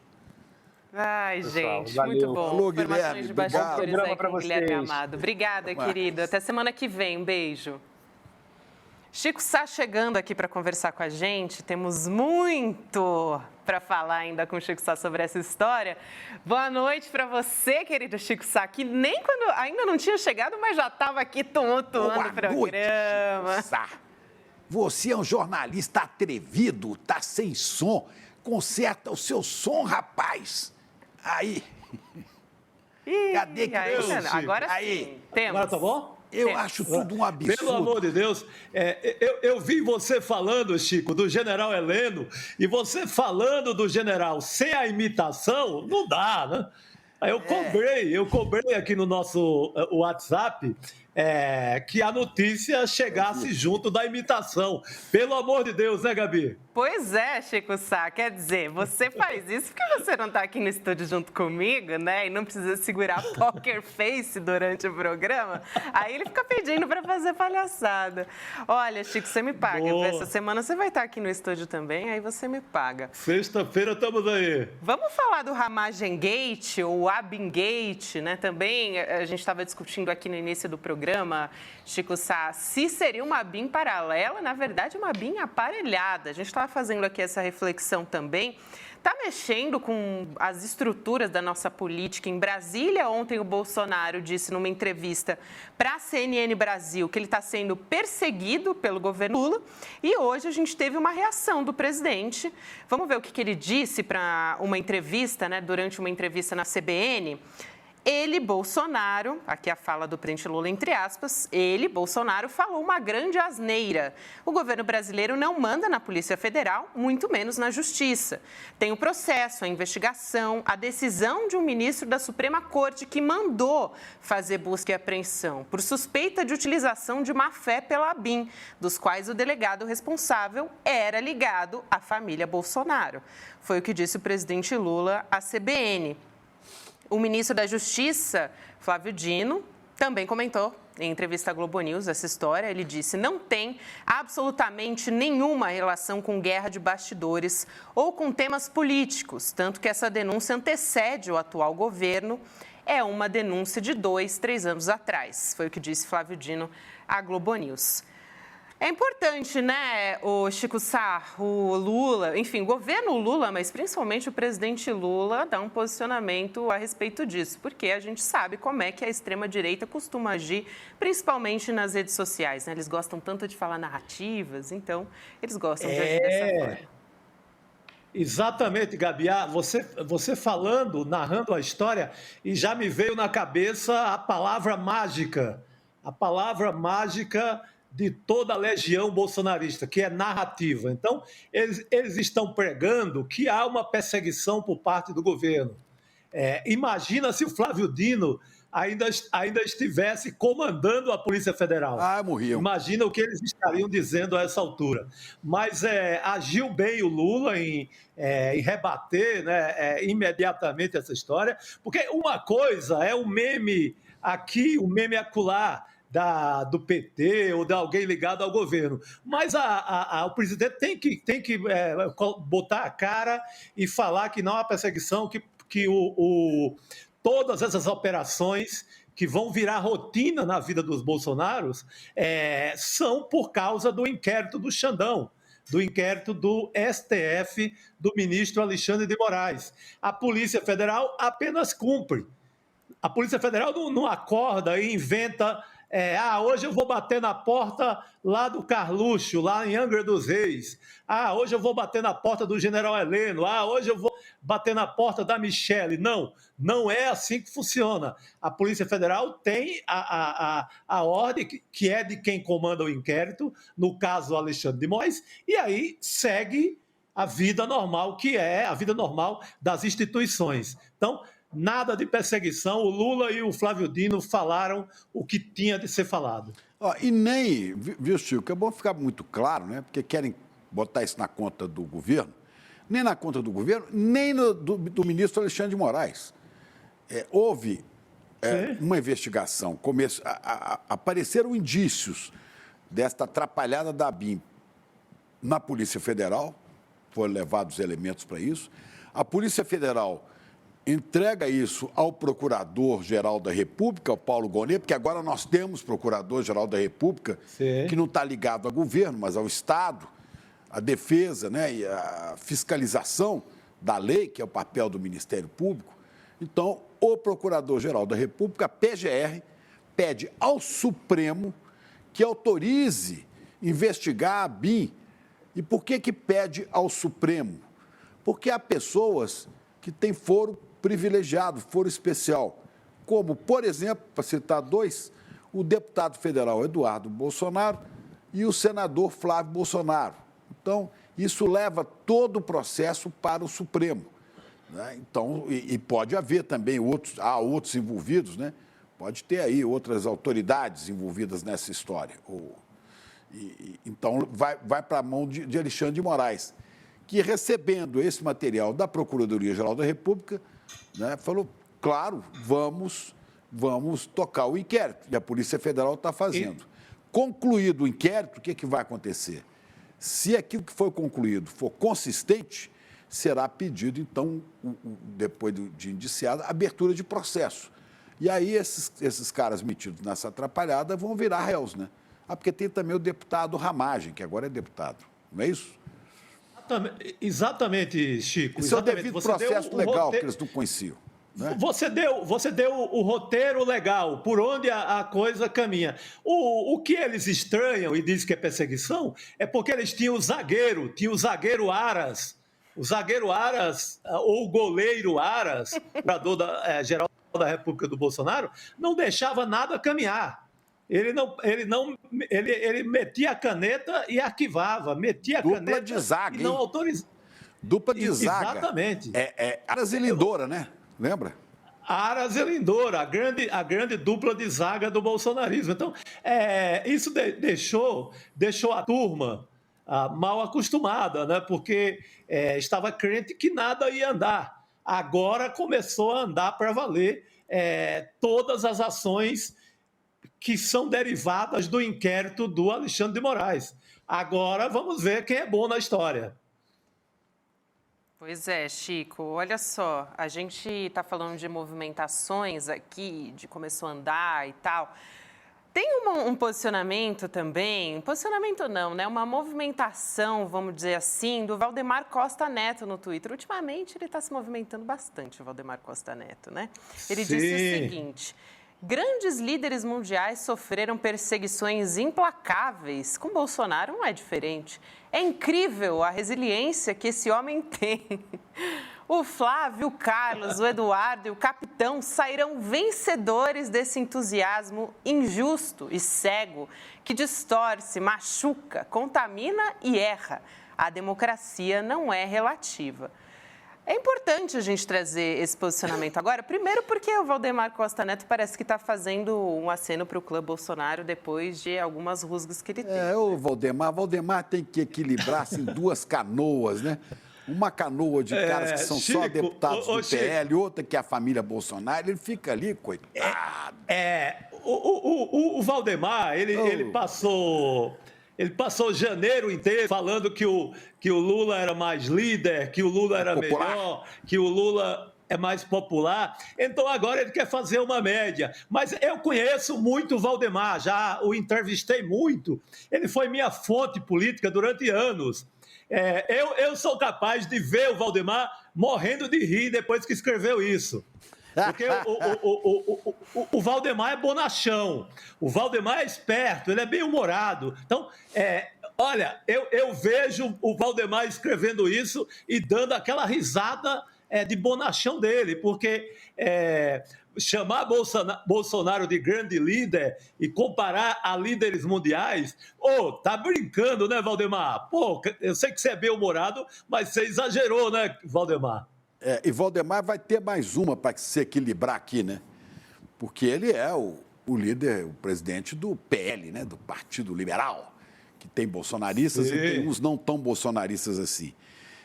Ai, Pessoal, gente, valeu. muito bom. Falou, Informações Guilherme, de obrigado. bastidores Bom aí programa com o Guilherme pra vocês. Amado. Obrigada, Mas- querido. Até semana que vem. Um beijo. Chico Sá chegando aqui para conversar com a gente. Temos muito para falar ainda com o Chico Sá sobre essa história. Boa noite para você, querido Chico Sá, que nem quando ainda não tinha chegado, mas já estava aqui tumultuando Boa o programa. noite, Chico Sá. Você é um jornalista atrevido, tá sem som. Conserta o seu som, rapaz. Aí. Ih, Cadê que aí, eu, Fernando, Chico? agora Aí. sim, temos. Agora tá bom? Eu Temos. acho tudo um absurdo. Pelo amor de Deus, eu vi você falando, Chico, do general Heleno, e você falando do general sem a imitação, não dá, né? Aí eu cobrei aqui no nosso WhatsApp que a notícia chegasse junto da imitação. Pelo amor de Deus, né, Gabi? Pois é, Chico Sá, quer dizer, você faz isso porque você não está aqui no estúdio junto comigo, né? E não precisa segurar poker face durante o programa. Aí ele fica pedindo para fazer palhaçada. Olha, Chico, você me paga. Boa. Essa semana você vai estar aqui no estúdio também, aí você me paga. Sexta-feira estamos aí. Vamos falar do Ramagem Gate, ou Abin Gate, né? Também a gente estava discutindo aqui no início do programa, Chico Sá, se seria uma BIM paralela, na verdade uma BIM aparelhada. A gente estava fazendo aqui essa reflexão também. Está mexendo com as estruturas da nossa política. Em Brasília, ontem o Bolsonaro disse numa entrevista para a CNN Brasil que ele está sendo perseguido pelo governo Lula. E hoje a gente teve uma reação do presidente. Vamos ver o que ele disse para uma entrevista, né, durante uma entrevista na CBN. Ele, Bolsonaro, aqui a fala do presidente Lula, entre aspas, ele, Bolsonaro, falou uma grande asneira. O governo brasileiro não manda na Polícia Federal, muito menos na Justiça. Tem o processo, a investigação, a decisão de um ministro da Suprema Corte que mandou fazer busca e apreensão por suspeita de utilização de má-fé pela ABIN, dos quais o delegado responsável era ligado à família Bolsonaro. Foi o que disse o presidente Lula à CBN. O ministro da Justiça, Flávio Dino, também comentou em entrevista à Globo News essa história. Ele disse: não tem absolutamente nenhuma relação com guerra de bastidores ou com temas políticos, tanto que essa denúncia antecede o atual governo. É uma denúncia de 2, 3 anos atrás. Foi o que disse Flávio Dino à Globo News. É importante, né, o Chico Sá, o Lula, enfim, o governo Lula, mas principalmente o presidente Lula, dar um posicionamento a respeito disso, porque a gente sabe como é que a extrema-direita costuma agir, principalmente nas redes sociais, né? Eles gostam tanto de falar narrativas, então eles gostam de agir dessa forma. Exatamente, Gabiá. Você falando, narrando a história, e já me veio na cabeça a palavra mágica de toda a legião bolsonarista, que é narrativa. Então, eles estão pregando que há uma perseguição por parte do governo. Imagina se o Flávio Dino ainda estivesse comandando a Polícia Federal. Morriam. Imagina o que eles estariam dizendo a essa altura. Mas agiu bem o Lula em rebater, né, imediatamente essa história, porque uma coisa é o meme aqui, o meme acolá, do PT ou de alguém ligado ao governo. Mas o presidente tem que botar a cara e falar que não há perseguição, que todas essas operações que vão virar rotina na vida dos Bolsonaros são por causa do inquérito do Xandão, do inquérito do STF, do ministro Alexandre de Moraes. A Polícia Federal apenas cumpre. A Polícia Federal não acorda e inventa... hoje eu vou bater na porta lá do Carluxo, lá em Angra dos Reis. Hoje eu vou bater na porta do General Heleno. Hoje eu vou bater na porta da Michele. Não é assim que funciona. A Polícia Federal tem a ordem que é de quem comanda o inquérito, no caso Alexandre de Moraes, e aí segue a vida normal, que é a vida normal das instituições. Então, nada de perseguição, o Lula e o Flávio Dino falaram o que tinha de ser falado. E nem, viu, Chico, é bom ficar muito claro, né? Porque querem botar isso na conta do governo, nem na conta do governo, nem do ministro Alexandre de Moraes. Houve uma investigação, apareceram indícios desta atrapalhada da ABIN na Polícia Federal, foram levados elementos para isso. A Polícia Federal entrega isso ao Procurador-Geral da República, o Paulo Gonet, porque agora nós temos Procurador-Geral da República, que não está ligado ao governo, mas ao Estado, a defesa, né, e a fiscalização da lei, que é o papel do Ministério Público. Então, o Procurador-Geral da República, a PGR, pede ao Supremo que autorize investigar a ABIN. E por que pede ao Supremo? Porque há pessoas que têm foro privilegiado, foro especial, como, por exemplo, para citar dois, o deputado federal Eduardo Bolsonaro e o senador Flávio Bolsonaro. Então, isso leva todo o processo para o Supremo, né? Então, e pode haver também outros envolvidos, né? Pode ter aí outras autoridades envolvidas nessa história. Então, vai para a mão de Alexandre de Moraes, que, recebendo esse material da Procuradoria-Geral da República, né, falou, claro, vamos tocar o inquérito. E a Polícia Federal está fazendo. Concluído o inquérito, o que vai acontecer? Se aquilo que foi concluído for consistente, será pedido, então, depois de indiciado, abertura de processo. E aí esses caras metidos nessa atrapalhada vão virar réus, né? Porque tem também o deputado Ramagem, que agora é deputado, não é isso? Exatamente, Chico. Isso é o devido processo legal que eles não conheciam. Né? Você deu o roteiro legal, por onde a coisa caminha. O que eles estranham e dizem que é perseguição é porque eles tinham o zagueiro Aras, ou o goleiro Aras, procurador-geral da República do Bolsonaro, não deixava nada caminhar. Ele metia a caneta e arquivava, Dupla de zaga, e não autorizava. Dupla de zaga. Exatamente. Aras e Lindora, né? Lembra? Aras e Lindora, a grande dupla de zaga do bolsonarismo. Então, isso deixou a turma mal acostumada, né? Porque estava crente que nada ia andar. Agora começou a andar para valer todas as ações que são derivadas do inquérito do Alexandre de Moraes. Agora vamos ver quem é bom na história. Pois é, Chico, olha só, a gente está falando de movimentações aqui, de começou a andar e tal. Tem um posicionamento também, posicionamento não, né? Uma movimentação, vamos dizer assim, do Valdemar Costa Neto no Twitter. Ultimamente ele está se movimentando bastante, o Valdemar Costa Neto, né? Ele disse o seguinte... Grandes líderes mundiais sofreram perseguições implacáveis. Com Bolsonaro não é diferente. É incrível a resiliência que esse homem tem. O Flávio, o Carlos, o Eduardo e o capitão sairão vencedores desse entusiasmo injusto e cego que distorce, machuca, contamina e erra. A democracia não é relativa. É importante a gente trazer esse posicionamento agora, primeiro porque o Valdemar Costa Neto parece que está fazendo um aceno para o clã Bolsonaro depois de algumas rusgas que ele tem. O Valdemar tem que equilibrar assim, duas canoas, né? Uma canoa de caras que são Chico, só deputados do Chico. PL, outra que é a família Bolsonaro, ele fica ali, coitado. O Valdemar, ele passou janeiro inteiro falando que o Lula era mais líder, que o Lula era popular. melhor, que o Lula é mais popular. Então agora ele quer fazer uma média. Mas eu conheço muito o Valdemar, já o entrevistei muito. Ele foi minha fonte política durante anos. Eu sou capaz de ver o Valdemar morrendo de rir depois que escreveu isso. Porque o Valdemar é bonachão, o Valdemar é esperto, ele é bem-humorado. Então, olha, eu vejo o Valdemar escrevendo isso e dando aquela risada de bonachão dele, porque chamar Bolsonaro de grande líder e comparar a líderes mundiais, tá brincando, né, Valdemar? Eu sei que você é bem-humorado, mas você exagerou, né, Valdemar? E Valdemar vai ter mais uma para se equilibrar aqui, né? Porque ele é o líder, o presidente do PL, né? Do Partido Liberal, que tem bolsonaristas. Sim. E tem uns não tão bolsonaristas assim.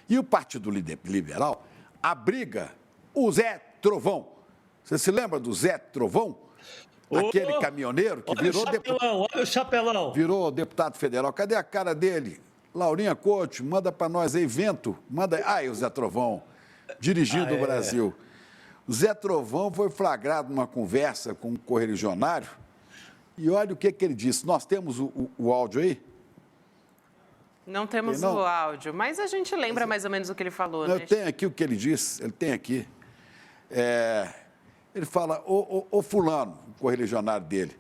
E o Partido Liberal abriga o Zé Trovão. Você se lembra do Zé Trovão? Aquele caminhoneiro que virou deputado. Olha o chapelão. Virou deputado federal. Cadê a cara dele? Laurinha Couto, manda para nós aí, vento. Manda aí. O Zé Trovão, dirigindo o Brasil. O Zé Trovão foi flagrado numa conversa com um correligionário e olha o que ele disse. Nós temos o áudio aí? Não temos o áudio, mas a gente lembra mais ou menos o que ele falou, né? Eu tenho aqui o que ele disse, ele tem aqui. Ele fala, ô fulano, o correligionário dele,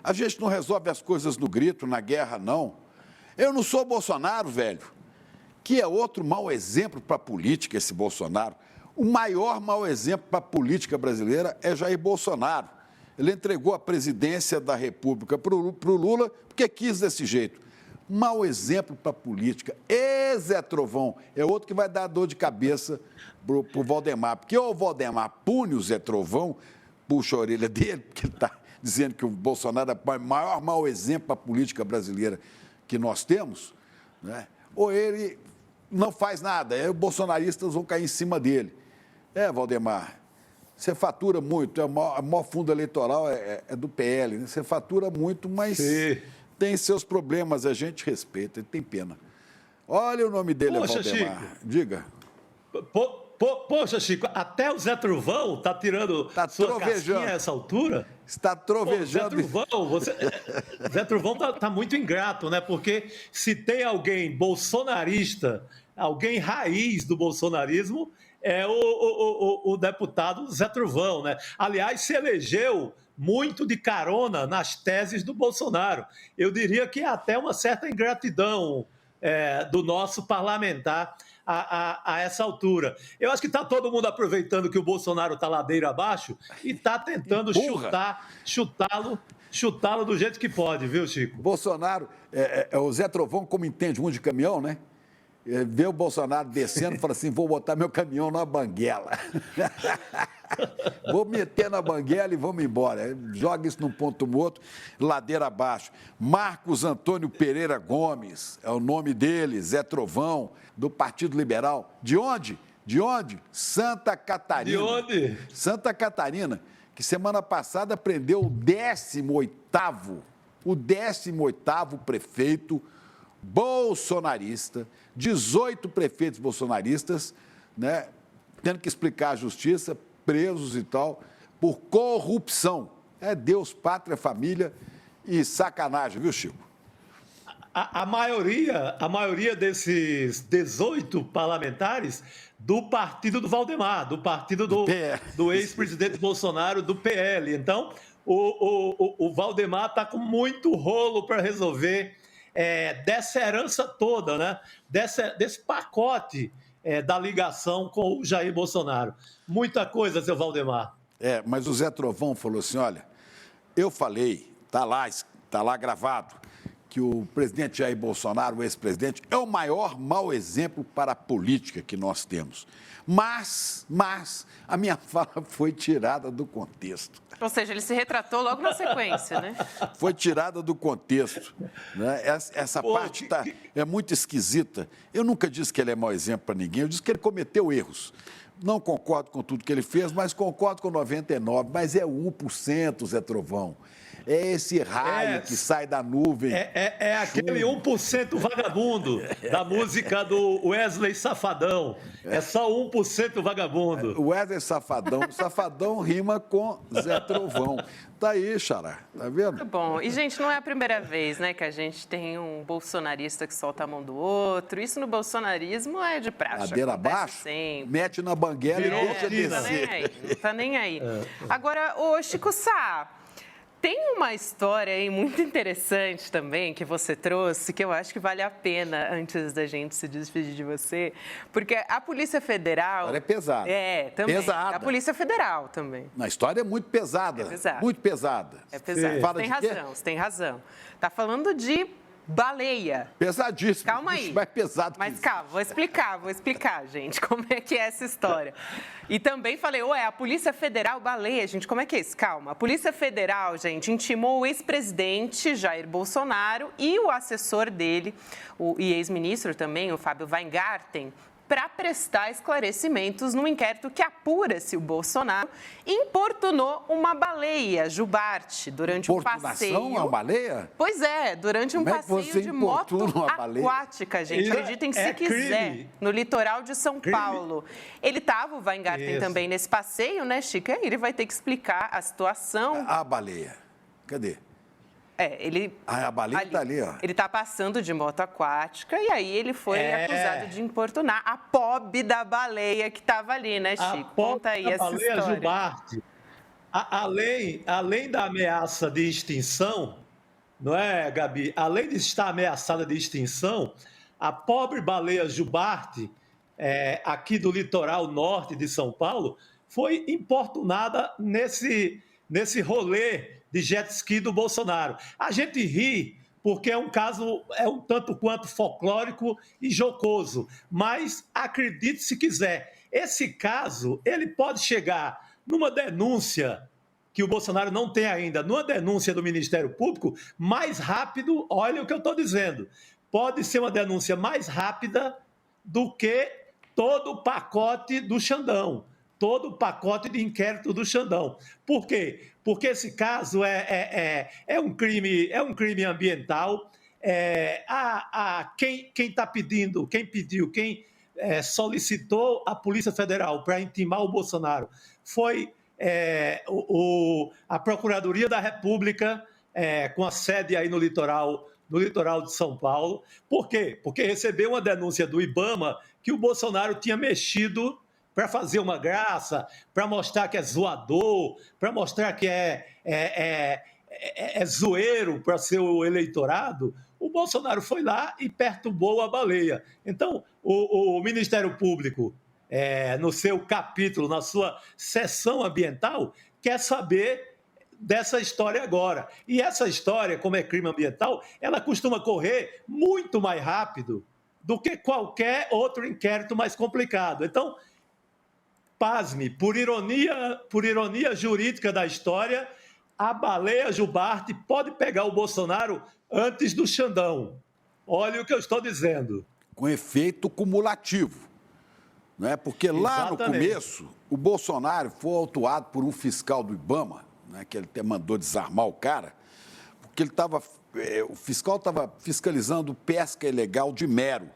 a gente não resolve as coisas no grito, na guerra, não. Eu não sou Bolsonaro, velho, que é outro mau exemplo para a política, esse Bolsonaro. O maior mau exemplo para a política brasileira é Jair Bolsonaro. Ele entregou a presidência da República para o Lula porque quis desse jeito. Mau exemplo para a política. Zé Trovão é outro que vai dar dor de cabeça para o Valdemar. Porque o Valdemar pune o Zé Trovão, puxa a orelha dele, porque ele está dizendo que o Bolsonaro é o maior mau exemplo para a política brasileira que nós temos, né? Ou ele não faz nada, os bolsonaristas vão cair em cima dele. Valdemar, você fatura muito, o maior fundo eleitoral é do PL, né? Você fatura muito, mas tem seus problemas, a gente respeita, ele tem pena. Olha o nome dele, Poxa, Valdemar. Chico. Diga. Poxa, Chico, até o Zé Trovão está tirando sua casquinha a essa altura? Está trovejando. Zé Trovão está muito ingrato, né? Porque se tem alguém bolsonarista, alguém raiz do bolsonarismo, é o deputado Zé Trovão, né? Aliás, se elegeu muito de carona nas teses do Bolsonaro. Eu diria que é até uma certa ingratidão do nosso parlamentar a essa altura. Eu acho que está todo mundo aproveitando que o Bolsonaro está ladeira abaixo e está tentando chutá-lo do jeito que pode, viu, Chico? Bolsonaro, o Zé Trovão, como entende muito de caminhão, né? Vê o Bolsonaro descendo e fala assim, vou botar meu caminhão na banguela. Vou meter na banguela e vamos embora. Joga isso num ponto morto, ladeira abaixo. Marcos Antônio Pereira Gomes, é o nome dele, Zé Trovão, do Partido Liberal. De onde? Santa Catarina. De onde? Santa Catarina, que semana passada prendeu o 18º prefeito bolsonarista, 18 prefeitos bolsonaristas, né, tendo que explicar à justiça, presos e tal, por corrupção. É Deus, pátria, família e sacanagem, viu, Chico? A maioria desses 18 parlamentares do partido do Valdemar, do partido do ex-presidente Bolsonaro, do PL. Então, o Valdemar está com muito rolo para resolver dessa herança toda, né? Desse pacote da ligação com o Jair Bolsonaro. Muita coisa, seu Valdemar. Mas o Zé Trovão falou assim, olha, eu falei, tá lá gravado, que o presidente Jair Bolsonaro, o ex-presidente, é o maior mau exemplo para a política que nós temos. Mas a minha fala foi tirada do contexto. Ou seja, ele se retratou logo na sequência, né? Foi tirada do contexto. Né? Essa parte é muito esquisita. Eu nunca disse que ele é mau exemplo para ninguém, eu disse que ele cometeu erros. Não concordo com tudo que ele fez, mas concordo com 99%, mas é 1%, Zé Trovão. É esse raio que sai da nuvem. É aquele 1% vagabundo da música do Wesley Safadão. É só 1% vagabundo. O Wesley Safadão. Safadão rima com Zé Trovão. Tá aí, Xará. Tá vendo? Muito bom. E, gente, não é a primeira vez, né, que a gente tem um bolsonarista que solta a mão do outro. Isso no bolsonarismo é de praxe. Ladeira abaixo, mete na banguela e deixa descer. Não tá nem aí. Agora, ô Chico Sá, tem uma história aí muito interessante também que você trouxe, que eu acho que vale a pena, antes da gente se despedir de você, porque a Polícia Federal... Ela é pesada. Também. Pesada. A Polícia Federal também. Na história é muito pesada. É pesada. Muito pesada. É pesada. Você tem razão. Tá falando de baleia. Pesadíssimo. Calma aí. Mais pesado Mas que calma, vou explicar, gente, como é que é essa história. E também falei, a Polícia Federal baleia, gente, como é que é isso? Calma. A Polícia Federal, gente, intimou o ex-presidente Jair Bolsonaro e o assessor dele, e ex-ministro também, o Fábio Weingarten, para prestar esclarecimentos no inquérito que apura se o Bolsonaro importunou uma baleia, jubarte, durante um passeio. Importunação a uma baleia? Pois é, durante um passeio de moto aquática, gente. Acreditem se quiser, crime. no litoral de São Paulo. Ele estava, o Weingarten, também nesse passeio, né, Chico? E aí ele vai ter que explicar a situação. A baleia. Cadê? A baleia está ali, ó. Ele está passando de moto aquática e aí ele foi acusado de importunar a pobre da baleia que estava ali, né, Chico? Conta aí essa história. A baleia jubarte, além da ameaça de extinção, não é, Gabi? Além de estar ameaçada de extinção, a pobre baleia jubarte, aqui do litoral norte de São Paulo, foi importunada nesse rolê de jet ski do Bolsonaro. A gente ri porque é um caso, um tanto quanto folclórico e jocoso, mas acredite se quiser, esse caso, ele pode chegar numa denúncia que o Bolsonaro não tem ainda, numa denúncia do Ministério Público, mais rápido, olha o que eu estou dizendo, pode ser uma denúncia mais rápida do que todo o pacote do Xandão, todo o pacote de inquérito do Xandão. Por quê? Porque esse caso é um crime ambiental. Quem está pedindo, quem solicitou a Polícia Federal para intimar o Bolsonaro foi a Procuradoria da República, com a sede aí no litoral de São Paulo. Por quê? Porque recebeu uma denúncia do IBAMA que o Bolsonaro tinha mexido para fazer uma graça, para mostrar que é zoador, para mostrar que é zoeiro para seu eleitorado. O Bolsonaro foi lá e perturbou a baleia. Então, o Ministério Público, no seu capítulo, na sua seção ambiental, quer saber dessa história agora. E essa história, como é crime ambiental, ela costuma correr muito mais rápido do que qualquer outro inquérito mais complicado. Então, pasme, por ironia jurídica da história, a baleia jubarte pode pegar o Bolsonaro antes do Xandão. Olha o que eu estou dizendo. Com efeito cumulativo. Né? Porque lá no começo, o Bolsonaro foi autuado por um fiscal do IBAMA, né, que ele até mandou desarmar o cara, porque o fiscal estava fiscalizando pesca ilegal de mero.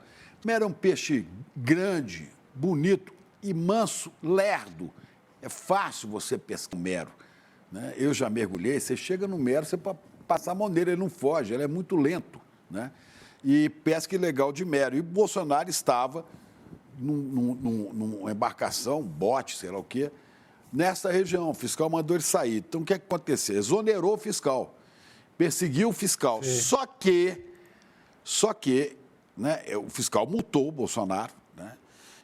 Mero é um peixe grande, bonito, e manso, lerdo. É fácil você pescar mero. Né? Eu já mergulhei, você chega no mero, você pode passar a mão nele, ele não foge, ele é muito lento. Né? E pesca ilegal de mero. E o Bolsonaro estava numa embarcação, bote, sei lá o quê, nessa região. O fiscal mandou ele sair. Então, o que aconteceu? Exonerou o fiscal, perseguiu o fiscal. Sim. Só que né, o fiscal multou o Bolsonaro, né,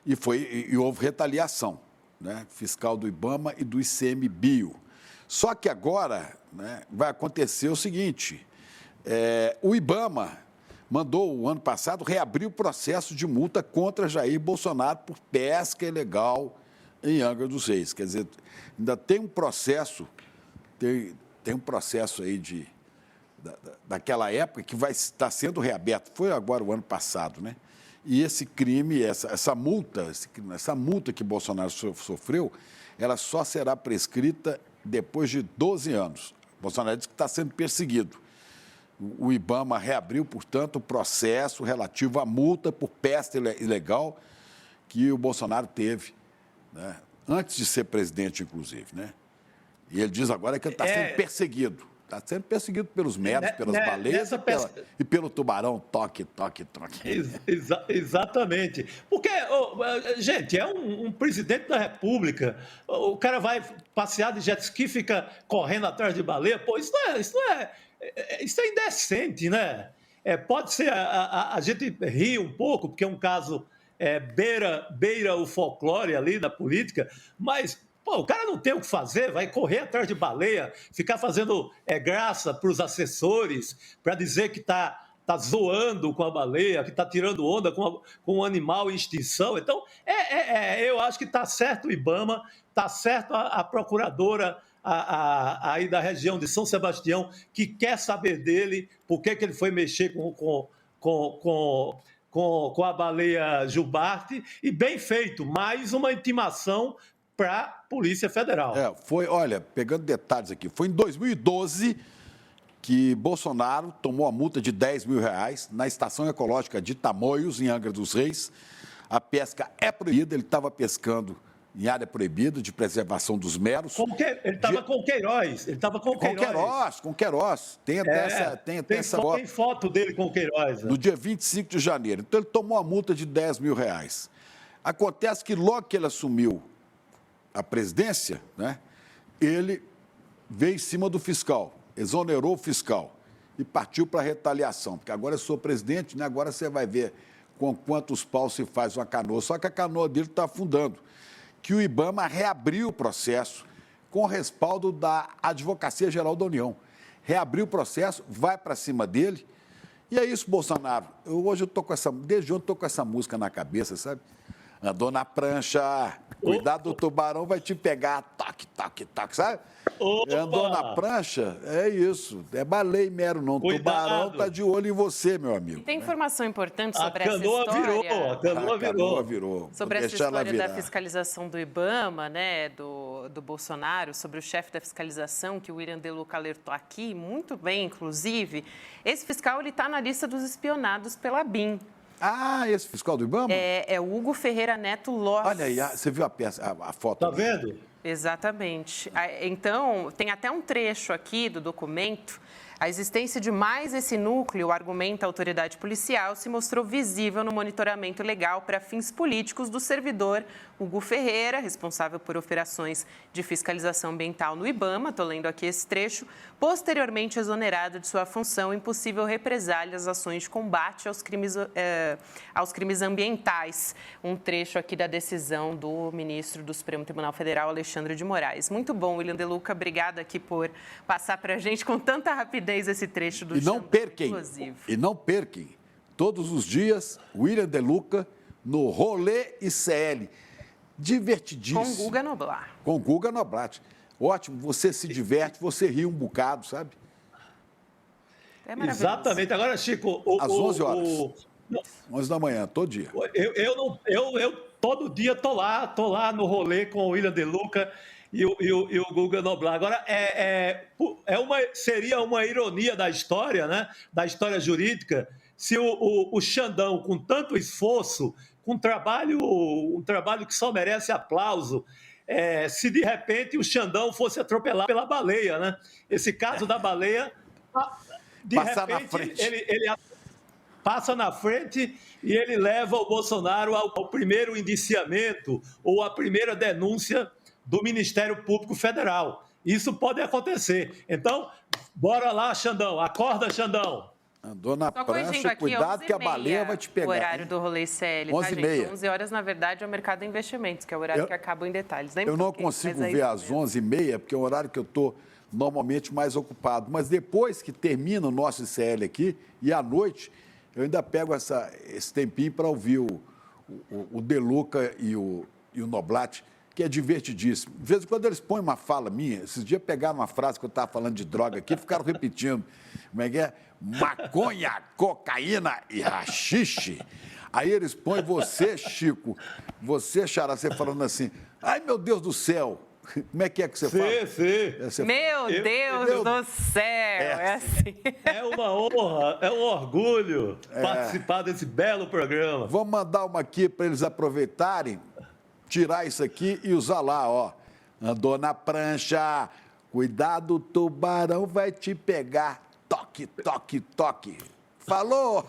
e houve retaliação, né, fiscal do IBAMA e do ICMBio. Só que agora, né, vai acontecer o seguinte, o IBAMA mandou, o ano passado, reabrir o processo de multa contra Jair Bolsonaro por pesca ilegal em Angra dos Reis. Quer dizer, ainda tem um processo, tem um processo aí daquela época que vai estar sendo reaberto. Foi agora o ano passado, né? E esse crime, essa multa que Bolsonaro sofreu, ela só será prescrita depois de 12 anos. Bolsonaro disse que está sendo perseguido. O IBAMA reabriu, portanto, o processo relativo à multa por pesca ilegal que o Bolsonaro teve, né, antes de ser presidente, inclusive, né? E ele diz agora que ele está sendo perseguido. Está sendo perseguido pelos medos, pelas baleias e pelo tubarão, toque. Exatamente. Porque, gente, é um presidente da República, o cara vai passear de jet ski e fica correndo atrás de baleia, pô, isso é indecente, né? Pode ser, a gente ri um pouco, porque é um caso beira o folclore ali da política, mas, pô, o cara não tem o que fazer, vai correr atrás de baleia, ficar fazendo graça para os assessores, para dizer que está zoando com a baleia, que está tirando onda com um animal em extinção. Então, eu acho que está certo o IBAMA, está certo a procuradora aí da região de São Sebastião, que quer saber dele, por que ele foi mexer com a baleia jubarte, e bem feito, mais uma intimação para a Polícia Federal. Olha, pegando detalhes aqui, foi em 2012 que Bolsonaro tomou a multa de R$10 mil na estação ecológica de Tamoios, em Angra dos Reis. A pesca é proibida, ele estava pescando em área proibida de preservação dos meros. Ele estava com Queiroz. Ele estava com Queiroz. Com Queiroz. Tem foto dele com Queiroz. No dia 25 de janeiro. Então, ele tomou a multa de R$10 mil. Acontece que logo que ele assumiu a presidência, né, ele veio em cima do fiscal, exonerou o fiscal e partiu para a retaliação. Porque agora eu sou presidente, né, agora você vai ver com quantos paus se faz uma canoa. Só que a canoa dele está afundando. Que o IBAMA reabriu o processo com respaldo da Advocacia Geral da União. Reabriu o processo, vai para cima dele. E é isso, Bolsonaro. Desde ontem eu estou com essa música na cabeça, sabe? Andou na prancha, cuidado do tubarão vai te pegar, toque, sabe? Opa! Andou na prancha, é isso. É baleia mero, não. Cuidado. Tubarão está de olho em você, meu amigo. E tem informação importante sobre essa história. A canoa virou. Sobre essa história da fiscalização do IBAMA, né, do Bolsonaro, sobre o chefe da fiscalização, que o William De Luca alertou aqui, muito bem, inclusive. Esse fiscal está na lista dos espionados pela BIM. Ah, esse fiscal do IBAMA? É o Hugo Ferreira Neto Lopes. Olha aí, você viu a foto? Tá vendo? Exatamente. Então, tem até um trecho aqui do documento. A existência de mais esse núcleo, argumenta a autoridade policial, se mostrou visível no monitoramento legal para fins políticos do servidor Hugo Ferreira, responsável por operações de fiscalização ambiental no IBAMA, estou lendo aqui esse trecho, posteriormente exonerado de sua função em possível represália às ações de combate aos crimes ambientais. Um trecho aqui da decisão do ministro do Supremo Tribunal Federal, Alexandre de Moraes. Muito bom, William De Luca, obrigada aqui por passar para a gente com tanta rapidez esse trecho do Xandão explosivo. E não perquem, todos os dias, William De Luca no Rolê ICL. Divertidíssimo. Com Guga Noblat. Com Guga Noblat. Ótimo, você se diverte, você ri um bocado, sabe? É maravilhoso. Exatamente. Agora, Chico... Às 11 horas. 11 da manhã, todo dia. Eu todo dia tô lá no rolê com o William De Luca e o Guga Noblat. Agora, seria uma ironia da história, né? Da história jurídica, se o Xandão, com tanto esforço, com um trabalho que só merece aplauso, se de repente o Xandão fosse atropelado pela baleia, né? Esse caso da baleia, de repente, ele passa na frente e ele leva o Bolsonaro ao primeiro indiciamento ou à primeira denúncia do Ministério Público Federal. Isso pode acontecer. Então, bora lá, Xandão. Acorda, Xandão. Andou na Só corrigindo prancha, aqui, cuidado que a 11h30, baleia vai te pegar. o horário hein? do Rolê CL, tá, 11h30. gente? 11 horas, na verdade, é o mercado de investimentos, que é o horário que acaba em detalhes. Nem Eu não toquei, consigo mas é ver isso às mesmo. 11h30, porque é o horário que eu estou normalmente mais ocupado. Mas depois que termina o nosso ICL aqui, e à noite, eu ainda pego esse tempinho para ouvir o De Luca e o Noblat, que é divertidíssimo. De vez em quando eles põem uma fala minha. Esses dias pegaram uma frase que eu estava falando de droga aqui e ficaram repetindo. Como é que é? Maconha, cocaína e rachixe. Aí eles põem você, Chico, você, Xará, você falando assim, ai, meu Deus do céu. Como é que você fala? Sim. Você Meu Deus do céu, é assim. É uma honra, é um orgulho participar desse belo programa. Vamos mandar uma aqui para eles aproveitarem, tirar isso aqui e usar lá, ó. Andou na prancha, cuidado, o tubarão vai te pegar. Toque, toque, toque. Falou!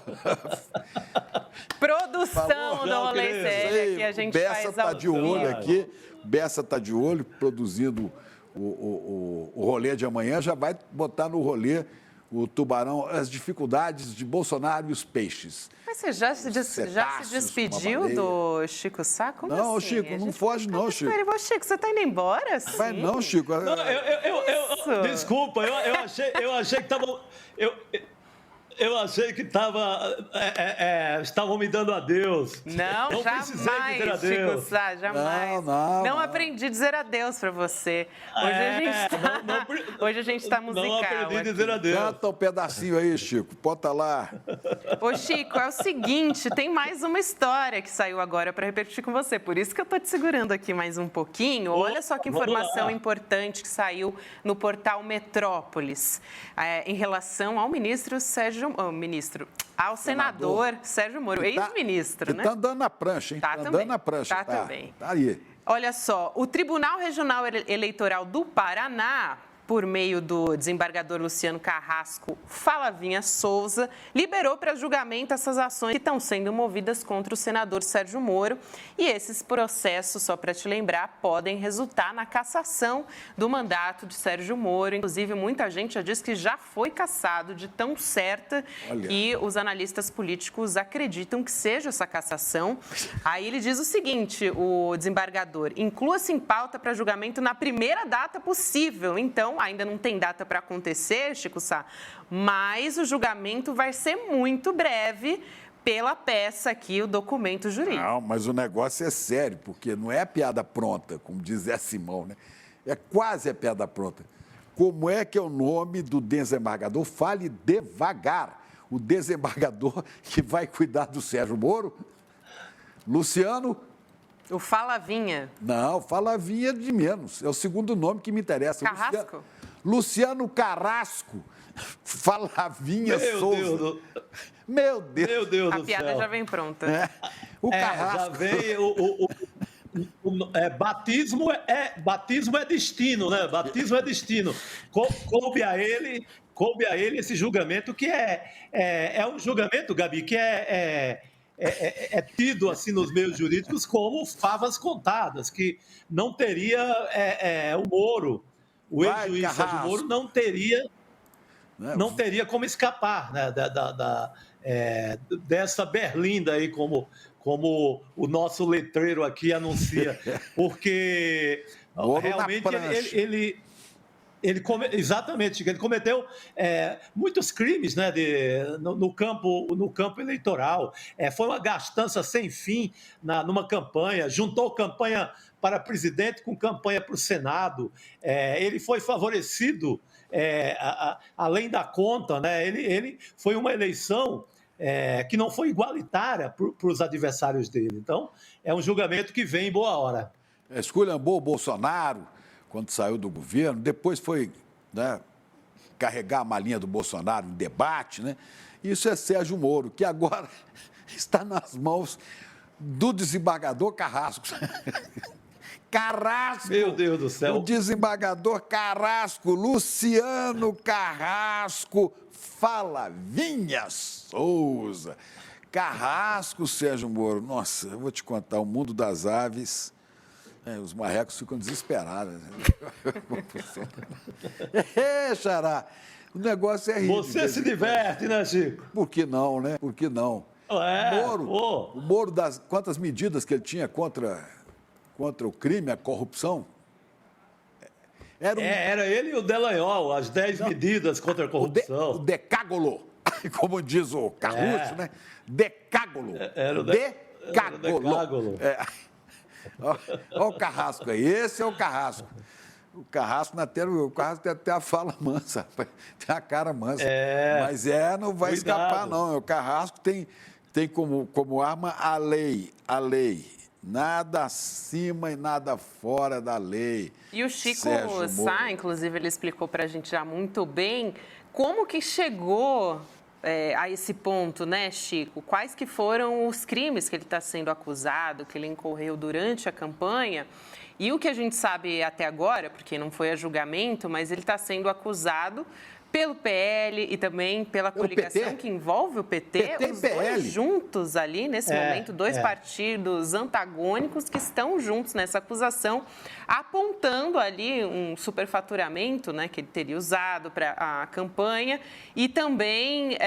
Produção Falou, do Rolê querido. CL, que a gente Bessa faz está ao de olho vivo. aqui. Bessa está de olho, produzindo o rolê de amanhã. Já vai botar no rolê o tubarão, as dificuldades de Bolsonaro e os peixes. Mas você já se Cetáceos, despediu uma baleia. do Chico Sá? Como Não, assim? Chico, A não gente foge não, fica Chico. com ele. Ô, Chico, você tá indo embora? Vai Sim. não, Chico. Não, Isso. desculpa, eu achei que estavam. Eu achei que estavam me dando adeus. Não, precisei dizer jamais, Chico adeus. Sá, jamais. Não. aprendi a dizer adeus pra você. Hoje a gente tá musical. Não aprendi a aqui. dizer adeus. Canta um pedacinho aí, Chico. Bota lá. Ô, Chico, é o seguinte, tem mais uma história que saiu agora para repetir com você. Por isso que eu tô te segurando aqui mais um pouquinho. Olha só que Vamos informação lá. importante que saiu no portal Metrópolis, em relação ao ao senador Sérgio Moro, ex-ministro, né? Tá andando na prancha, hein? Tá andando também, na prancha. tá também. Tá aí. Olha só, o Tribunal Regional Eleitoral do Paraná, por meio do desembargador Luciano Carrasco Falavinha Souza, liberou para julgamento essas ações que estão sendo movidas contra o senador Sérgio Moro. E esses processos, só para te lembrar, podem resultar na cassação do mandato de Sérgio Moro. Inclusive, muita gente já diz que já foi cassado, de tão certa que os analistas políticos acreditam que seja essa cassação. Aí ele diz o seguinte, o desembargador: inclua-se em pauta para julgamento na primeira data possível. Então, ainda não tem data para acontecer, Chico Sá, mas o julgamento vai ser muito breve pela peça aqui, o documento jurídico. Não, mas o negócio é sério, porque não é a piada pronta, como diz Zé Simão, né? É quase a piada pronta. Como é que é o nome do desembargador? Fale devagar. O desembargador que vai cuidar do Sérgio Moro? Luciano? O Falavinha. Não, Falavinha de menos. É o segundo nome que me interessa. Carrasco? Luciano Carrasco. Falavinha Souza. Meu Deus. Meu Deus do céu. A piada já vem pronta. É. O Carrasco. Já vem batismo é destino, né? Batismo é destino. Coube a ele esse julgamento que é um julgamento, Gabi, que é tido assim nos meios jurídicos como favas contadas, que não teria o Moro, o ex-juiz Sérgio Moro não teria como escapar, né, dessa berlinda aí, como o nosso letreiro aqui anuncia, porque realmente exatamente, ele cometeu muitos crimes, né, no campo eleitoral. Foi uma gastança sem fim numa campanha, juntou campanha para presidente com campanha para o Senado. Ele foi favorecido além da conta, né? Ele foi uma eleição que não foi igualitária para os adversários dele. Então, é um julgamento que vem em boa hora. Esculhambou o Bolsonaro quando saiu do governo, depois foi, né, carregar a malinha do Bolsonaro em debate, né? Isso é Sérgio Moro, que agora está nas mãos do desembargador Carrasco. Carrasco! Meu Deus do céu! O desembargador Carrasco, Luciano Carrasco Falavinha Souza. Carrasco, Sérgio Moro. Nossa, eu vou te contar, o mundo das aves Os marrecos ficam desesperados. Xará, o negócio é rir. Você se diverte, né, Chico? Por que não, né? Por que não? O Moro, quantas medidas que ele tinha contra o crime, a corrupção? Era ele e o Delanhol, as 10 medidas contra a corrupção. O decágolo, como diz o Carluxo, né? Decágolo. Era o decágolo. Olha o Carrasco aí, esse é o Carrasco. O Carrasco tem até a fala mansa, rapaz. Tem a cara mansa. Mas não vai escapar, não. O Carrasco tem como arma a lei. Nada acima e nada fora da lei. E o Chico Sá, inclusive, ele explicou para a gente já muito bem como que chegou a esse ponto, né, Chico? Quais que foram os crimes que ele está sendo acusado, que ele incorreu durante a campanha. E o que a gente sabe até agora, porque não foi a julgamento, mas ele está sendo acusado pelo PL e também pela coligação PT? Que envolve o PT, os dois juntos ali, nesse momento, dois partidos antagônicos que estão juntos nessa acusação, apontando ali um superfaturamento, né, que ele teria usado para a campanha e também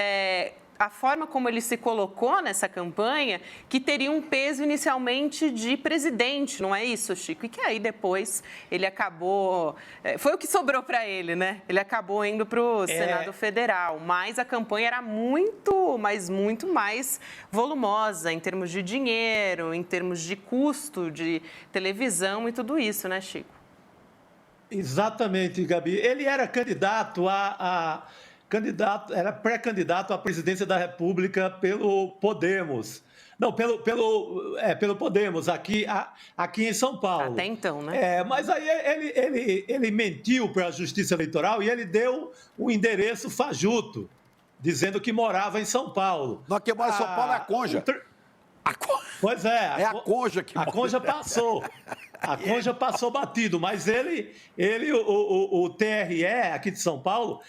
a forma como ele se colocou nessa campanha, que teria um peso inicialmente de presidente, não é isso, Chico? E que aí depois ele acabou... foi o que sobrou para ele, né? Ele acabou indo para o Senado Federal, mas a campanha era muito mais volumosa em termos de dinheiro, em termos de custo de televisão e tudo isso, né, Chico? Exatamente, Gabi. Ele era candidato era pré-candidato à presidência da República pelo Podemos. Não, pelo Podemos, aqui em São Paulo. Até então, né? Mas aí ele mentiu para a Justiça Eleitoral e ele deu um endereço fajuto, dizendo que morava em São Paulo. Não, quem mora em São Paulo é a Conja. Pois é. É a Conja que mora. A Conja passou. A Conja passou batido, mas o TRE aqui de São Paulo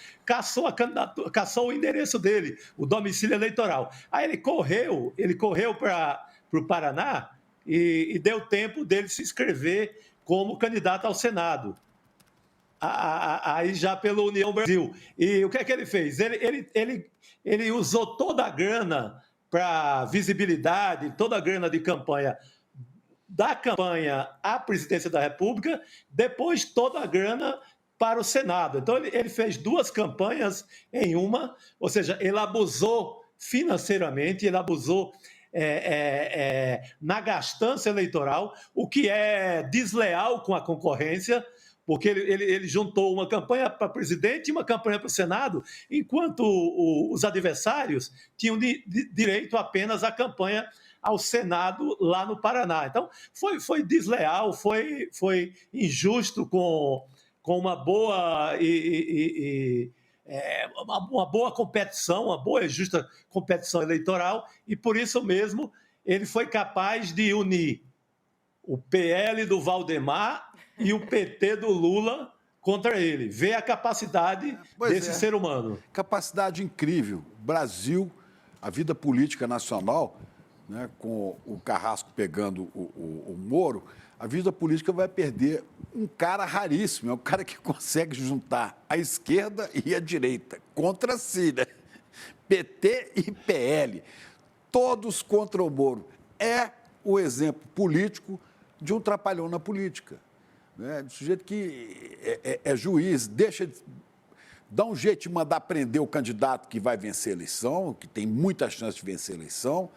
caçou o endereço dele, o domicílio eleitoral. Aí ele correu para o Paraná e deu tempo dele se inscrever como candidato ao Senado. Aí já pela União Brasil. E o que é que ele fez? Ele usou toda a grana para visibilidade, toda a grana de campanha da campanha à presidência da República, depois toda a grana para o Senado. Então, ele fez duas campanhas em uma, ou seja, ele abusou financeiramente, ele abusou na gastança eleitoral, o que é desleal com a concorrência, porque ele juntou uma campanha para presidente e uma campanha para o Senado, enquanto os adversários tinham direito apenas à campanha ao Senado lá no Paraná. Então, foi desleal, foi injusto com uma boa uma boa competição, uma boa e justa competição eleitoral, e por isso mesmo ele foi capaz de unir o PL do Valdemar e o PT do Lula contra ele. Vê a capacidade desse ser humano. Capacidade incrível. Brasil, a vida política nacional, né, com o Carrasco pegando o Moro, a vida política vai perder um cara raríssimo, é um cara que consegue juntar a esquerda e a direita contra si, né? PT e PL, todos contra o Moro. É o exemplo político de um trapalhão na política, né? Do sujeito que é juiz, dá um jeito de mandar prender o candidato que vai vencer a eleição, que tem muita chance de vencer a eleição,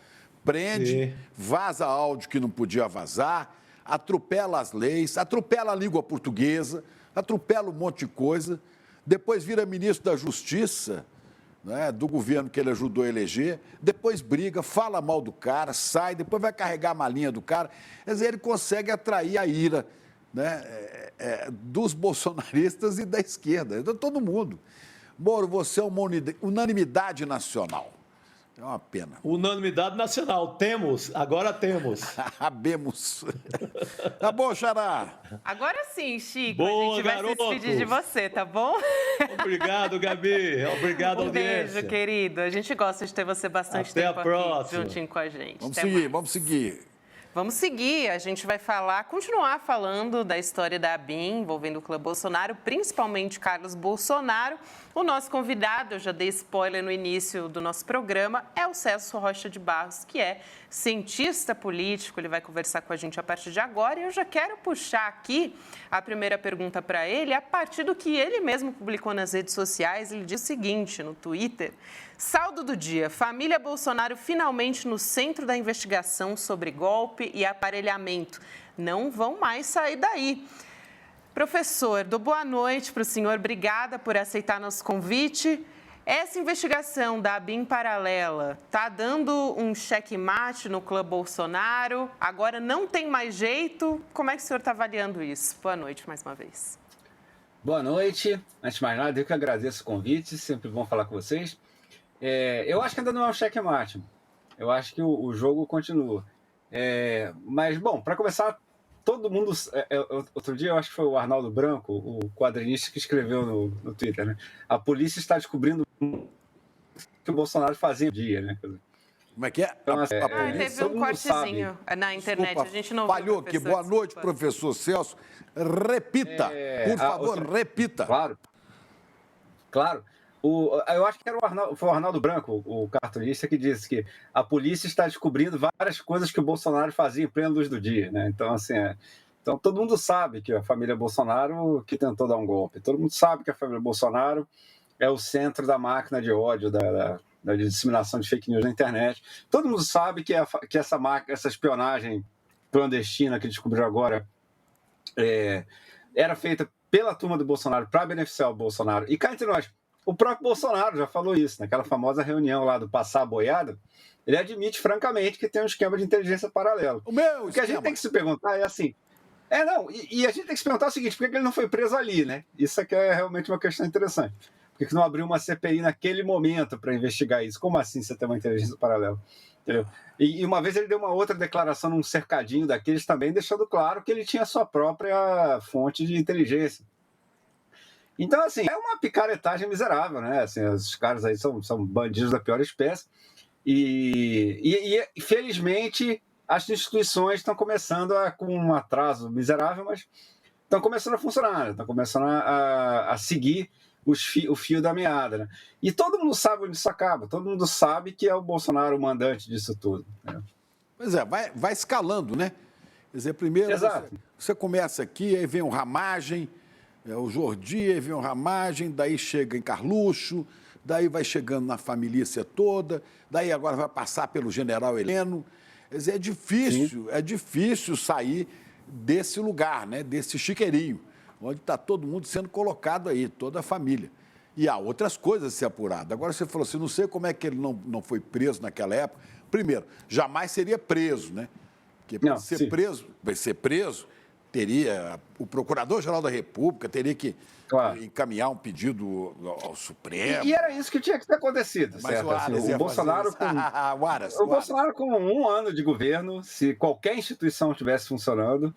prende, vaza áudio que não podia vazar, atropela as leis, atropela a língua portuguesa, atropela um monte de coisa, depois vira ministro da Justiça, né, do governo que ele ajudou a eleger, depois briga, fala mal do cara, sai, depois vai carregar a malinha do cara. Quer dizer, ele consegue atrair a ira, né, dos bolsonaristas e da esquerda, de todo mundo. Moro, você é uma unanimidade nacional. É uma pena. Unanimidade nacional. Agora temos. Abemos. Tá bom, Xará? Agora sim, Chico. Boa, a gente vai garotos. se despedir de você, tá bom? Obrigado, Gabi. Obrigado, audiência. Beijo, querido. A gente gosta de ter você bastante Até tempo a próxima. aqui juntinho com a gente. Vamos seguir. Vamos seguir, a gente vai continuar falando da história da ABIN envolvendo o clã Bolsonaro, principalmente Carlos Bolsonaro. O nosso convidado, eu já dei spoiler no início do nosso programa, é o Celso Rocha de Barros, que é cientista político. Ele vai conversar com a gente a partir de agora e eu já quero puxar aqui a primeira pergunta para ele, a partir do que ele mesmo publicou nas redes sociais. Ele diz o seguinte no Twitter: saldo do dia, família Bolsonaro finalmente no centro da investigação sobre golpe e aparelhamento. Não vão mais sair daí. Professor, dou boa noite para o senhor. Obrigada por aceitar nosso convite. Essa investigação da ABIN paralela está dando um checkmate no clã Bolsonaro? Agora não tem mais jeito? Como é que o senhor está avaliando isso? Boa noite mais uma vez. Boa noite. Antes de mais nada, eu que agradeço o convite. Sempre bom falar com vocês. Eu acho que ainda não é um checkmate. Eu acho que o jogo continua. Mas, bom, para começar, todo mundo... outro dia, eu acho que foi o Arnaldo Branco, o quadrinista, que escreveu no Twitter, né? A polícia está descobrindo o que o Bolsonaro fazia no dia, né? Como é que é? Então, A polícia... Teve um cortezinho na internet, Desculpa, a gente não falhou viu, aqui. Boa noite, professor Celso. Repita, por favor, repita. Claro. Eu acho que foi o Arnaldo Branco, o cartunista, que disse que a polícia está descobrindo várias coisas que o Bolsonaro fazia em plena luz do dia, né? Então, assim, então todo mundo sabe que a família Bolsonaro que tentou dar um golpe. Todo mundo sabe que a família Bolsonaro é o centro da máquina de ódio, da disseminação de fake news na internet. Todo mundo sabe que essa espionagem clandestina que descobriu agora era feita pela turma do Bolsonaro para beneficiar o Bolsonaro. E cá entre nós, o próprio Bolsonaro já falou isso, naquela famosa reunião lá do Passar a Boiada. Ele admite francamente que tem um esquema de inteligência paralelo. O que a gente tem que se perguntar é assim... E a gente tem que se perguntar o seguinte: por que ele não foi preso ali, né? Isso aqui é realmente uma questão interessante. Por que não abriu uma CPI naquele momento para investigar isso? Como assim você tem uma inteligência paralela? Entendeu? E uma vez ele deu uma outra declaração num cercadinho daqueles também, deixando claro que ele tinha sua própria fonte de inteligência. Então, assim, é uma picaretagem miserável, né? Assim, os caras aí são bandidos da pior espécie. E felizmente, as instituições estão começando com um atraso miserável, mas estão começando a funcionar, estão começando a seguir o fio da meada, né? E todo mundo sabe onde isso acaba, todo mundo sabe que é o Bolsonaro o mandante disso tudo, né? Pois é, vai escalando, né? Quer dizer, primeiro você começa aqui, aí vem o Ramagem, o Jordi, aí vem o Ramagem, daí chega em Carluxo, daí vai chegando na família toda, daí agora vai passar pelo general Heleno. Quer dizer, é difícil sair desse lugar, né? Desse chiqueirinho, onde está todo mundo sendo colocado aí, toda a família. E há outras coisas a ser apuradas. Agora você falou assim, não sei como é que ele não foi preso naquela época. Primeiro, jamais seria preso, né? Porque para ser preso, teria o Procurador-Geral da República teria que encaminhar um pedido ao Supremo. E era isso que tinha que ter acontecido, mas certo? O Bolsonaro, Bolsonaro, com 1 ano de governo, se qualquer instituição estivesse funcionando,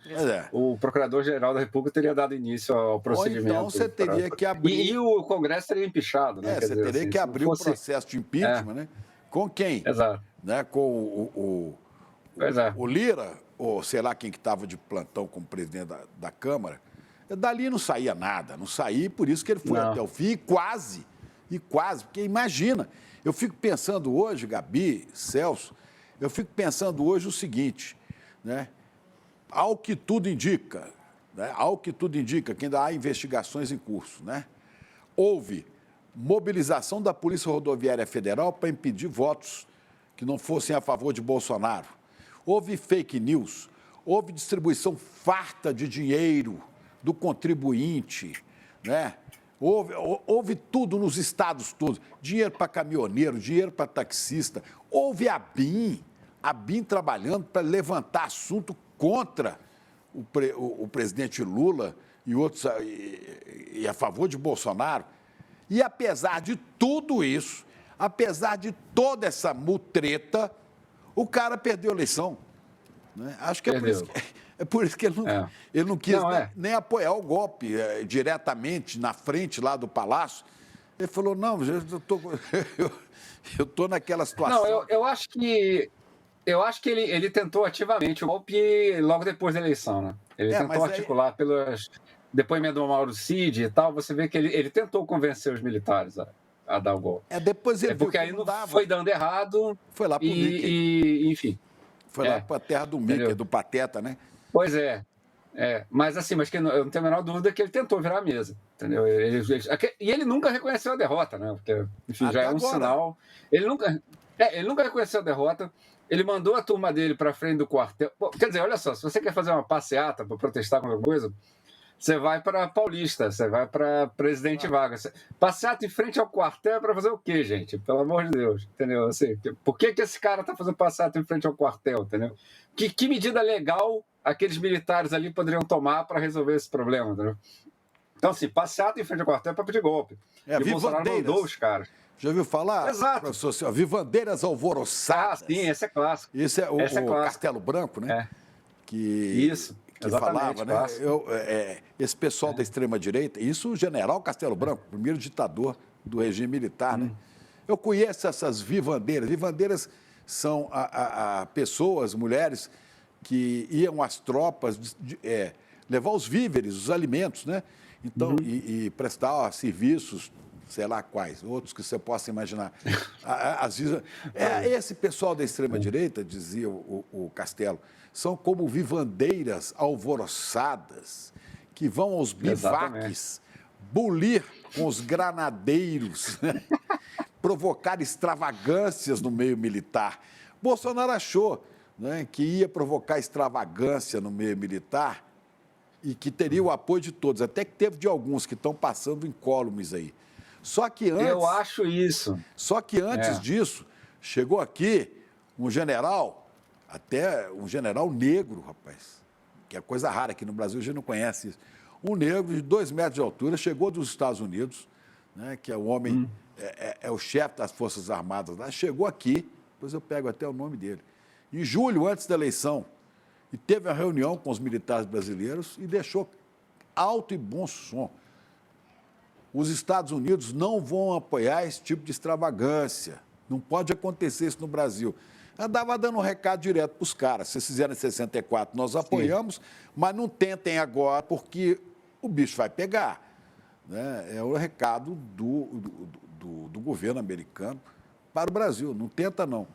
o Procurador-Geral da República teria dado início ao procedimento. Ou então você teria que abrir... E o Congresso teria empichado, né? Você teria que abrir o processo de impeachment, né? Com quem? Exato. Né? Com o Lira, ou sei lá quem que estava de plantão como presidente da Câmara. Dali não saía nada, não saía, por isso que ele foi até o fim, e quase, porque imagina, eu fico pensando hoje, Gabi, Celso, eu fico pensando hoje o seguinte, né? Ao que tudo indica, que ainda há investigações em curso, né? Houve mobilização da Polícia Rodoviária Federal para impedir votos que não fossem a favor de Bolsonaro. Houve fake news, houve distribuição farta de dinheiro do contribuinte, né? Houve tudo nos estados todos, dinheiro para caminhoneiro, dinheiro para taxista. Houve a BIM trabalhando para levantar assunto contra o presidente Lula e outros, e a favor de Bolsonaro. E apesar de tudo isso, apesar de toda essa mutreta, o cara perdeu a eleição, né? Acho que é por isso que ele não quis nem apoiar o golpe diretamente na frente lá do Palácio. Ele falou, não, eu estou naquela situação. Não, eu acho que Eu acho que ele tentou ativamente o golpe logo depois da eleição, né? Ele tentou articular pelos depoimento do Mauro Cid e tal, você vê que ele tentou convencer os militares a dar o golpe. Depois ele porque aí não foi dando errado. Foi lá pro Mickey. E enfim. Foi lá para a terra do Mickey, do Pateta, né? Pois é. Mas assim, eu não tenho a menor dúvida que ele tentou virar a mesa, entendeu? E ele nunca reconheceu a derrota, né? Porque, enfim, já é um sinal. Ele nunca reconheceu a derrota. Ele mandou a turma dele para frente do quartel. Quer dizer, olha só, se você quer fazer uma passeata para protestar com alguma coisa, você vai para Paulista, você vai para Presidente Vargas. Passeata em frente ao quartel é para fazer o quê, gente? Pelo amor de Deus, entendeu? Assim, por que esse cara está fazendo passeata em frente ao quartel, entendeu? Que medida legal aqueles militares ali poderiam tomar para resolver esse problema, entendeu? Então, assim, passeata em frente ao quartel é para pedir golpe. E o Bolsonaro mandou os caras. Já ouviu falar? Exato. Professor, vivandeiras alvoroçadas. Sim, esse é clássico. Esse é o Castelo Branco, né? Isso. Que falava, né? Esse pessoal da extrema-direita, isso o general Castelo Branco, primeiro ditador do regime militar, né? Eu conheço essas vivandeiras. Vivandeiras são pessoas, mulheres, que iam às tropas levar os víveres, os alimentos, né? Então, e prestar serviços, sei lá quais, outros que você possa imaginar. Esse pessoal da extrema-direita, dizia o Castelo, são como vivandeiras alvoroçadas que vão aos bivaques bulir com os granadeiros, né? Provocar extravagâncias no meio militar. Bolsonaro achou, né, que ia provocar extravagância no meio militar e que teria o apoio de todos, até que teve de alguns que estão passando incólumes aí. Só que antes... Eu acho isso. Só que antes disso, chegou aqui um general, até um general negro, rapaz, que é coisa rara, aqui no Brasil a gente não conhece isso. Um negro de 2 metros de altura, chegou dos Estados Unidos, né, que é o homem, é o chefe das Forças Armadas lá, chegou aqui, depois eu pego até o nome dele, em julho, antes da eleição, e teve uma reunião com os militares brasileiros e deixou alto e bom som. Os Estados Unidos não vão apoiar esse tipo de extravagância. Não pode acontecer isso no Brasil. Andava dando um recado direto para os caras. Vocês fizeram em 64, nós apoiamos, mas não tentem agora, porque o bicho vai pegar. Né? É o recado do governo americano para o Brasil. Não tenta, não.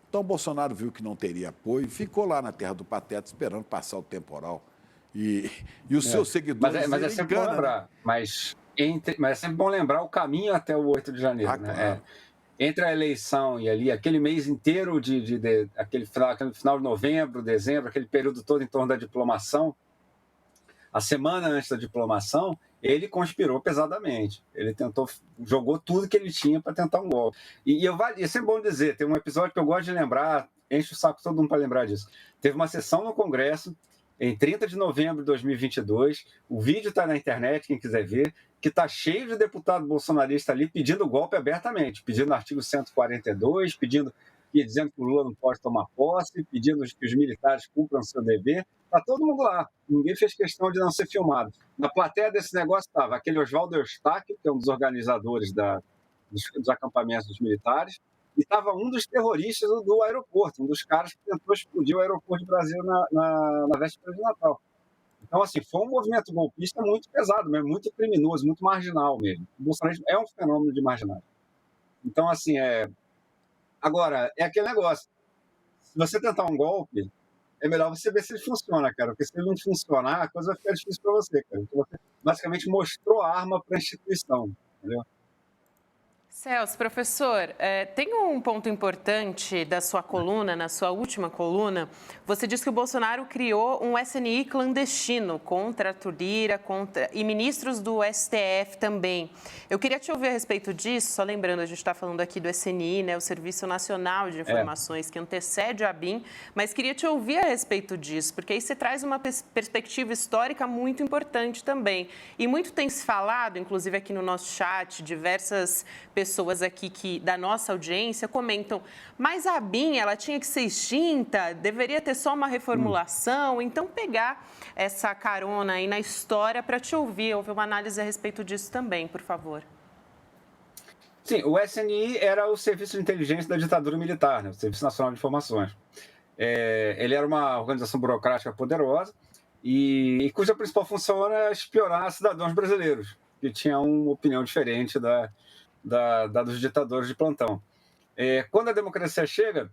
Então, Bolsonaro viu que não teria apoio, ficou lá na terra do Pateta esperando passar o temporal. E os seus seguidores... Mas é sempre bom lembrar. Né? Mas é sempre bom lembrar o caminho até o 8 de janeiro. Claro. Né? Entre a eleição e ali, aquele mês inteiro, aquele final de novembro, dezembro, aquele período todo em torno da diplomação, a semana antes da diplomação, ele conspirou pesadamente. Ele jogou tudo que ele tinha para tentar um golpe. E é sempre bom dizer, tem um episódio que eu gosto de lembrar, enche o saco todo mundo para lembrar disso. Teve uma sessão no Congresso, em 30 de novembro de 2022, o vídeo está na internet, quem quiser ver, que está cheio de deputado bolsonarista ali pedindo golpe abertamente, pedindo o artigo 142, dizendo que o Lula não pode tomar posse, pedindo que os militares cumpram seu dever. Está todo mundo lá, ninguém fez questão de não ser filmado. Na plateia desse negócio estava aquele Oswaldo Eustáquio, que é um dos organizadores dos acampamentos dos militares, e estava um dos terroristas do aeroporto, um dos caras que tentou explodir o aeroporto de Brasília na véspera de Natal. Então, assim, foi um movimento golpista muito pesado mesmo, muito criminoso, muito marginal mesmo. O bolsonarismo é um fenômeno de marginal. Então, assim, Agora, é aquele negócio. Se você tentar um golpe, é melhor você ver se ele funciona, cara. Porque se ele não funcionar, a coisa vai ficar difícil para você, cara. Porque você basicamente mostrou a arma para a instituição, entendeu? Celso, professor, tem um ponto importante da sua coluna, na sua última coluna. Você disse que o Bolsonaro criou um SNI clandestino contra Arthur Lira e ministros do STF também. Eu queria te ouvir a respeito disso, só lembrando, a gente está falando aqui do SNI, né, o Serviço Nacional de Informações, que antecede a ABIN, mas queria te ouvir a respeito disso, porque aí você traz uma perspectiva histórica muito importante também. E muito tem se falado, inclusive aqui no nosso chat, diversas pessoas aqui da nossa audiência comentam, mas a ABIN, ela tinha que ser extinta, deveria ter só uma reformulação, então pegar essa carona aí na história para te ouvir uma análise a respeito disso também, por favor. Sim, o SNI era o Serviço de Inteligência da ditadura militar, né? O Serviço Nacional de Informações. Ele era uma organização burocrática poderosa e cuja principal função era espionar cidadãos brasileiros, que tinham uma opinião diferente da dos ditadores de plantão. Quando a democracia chega,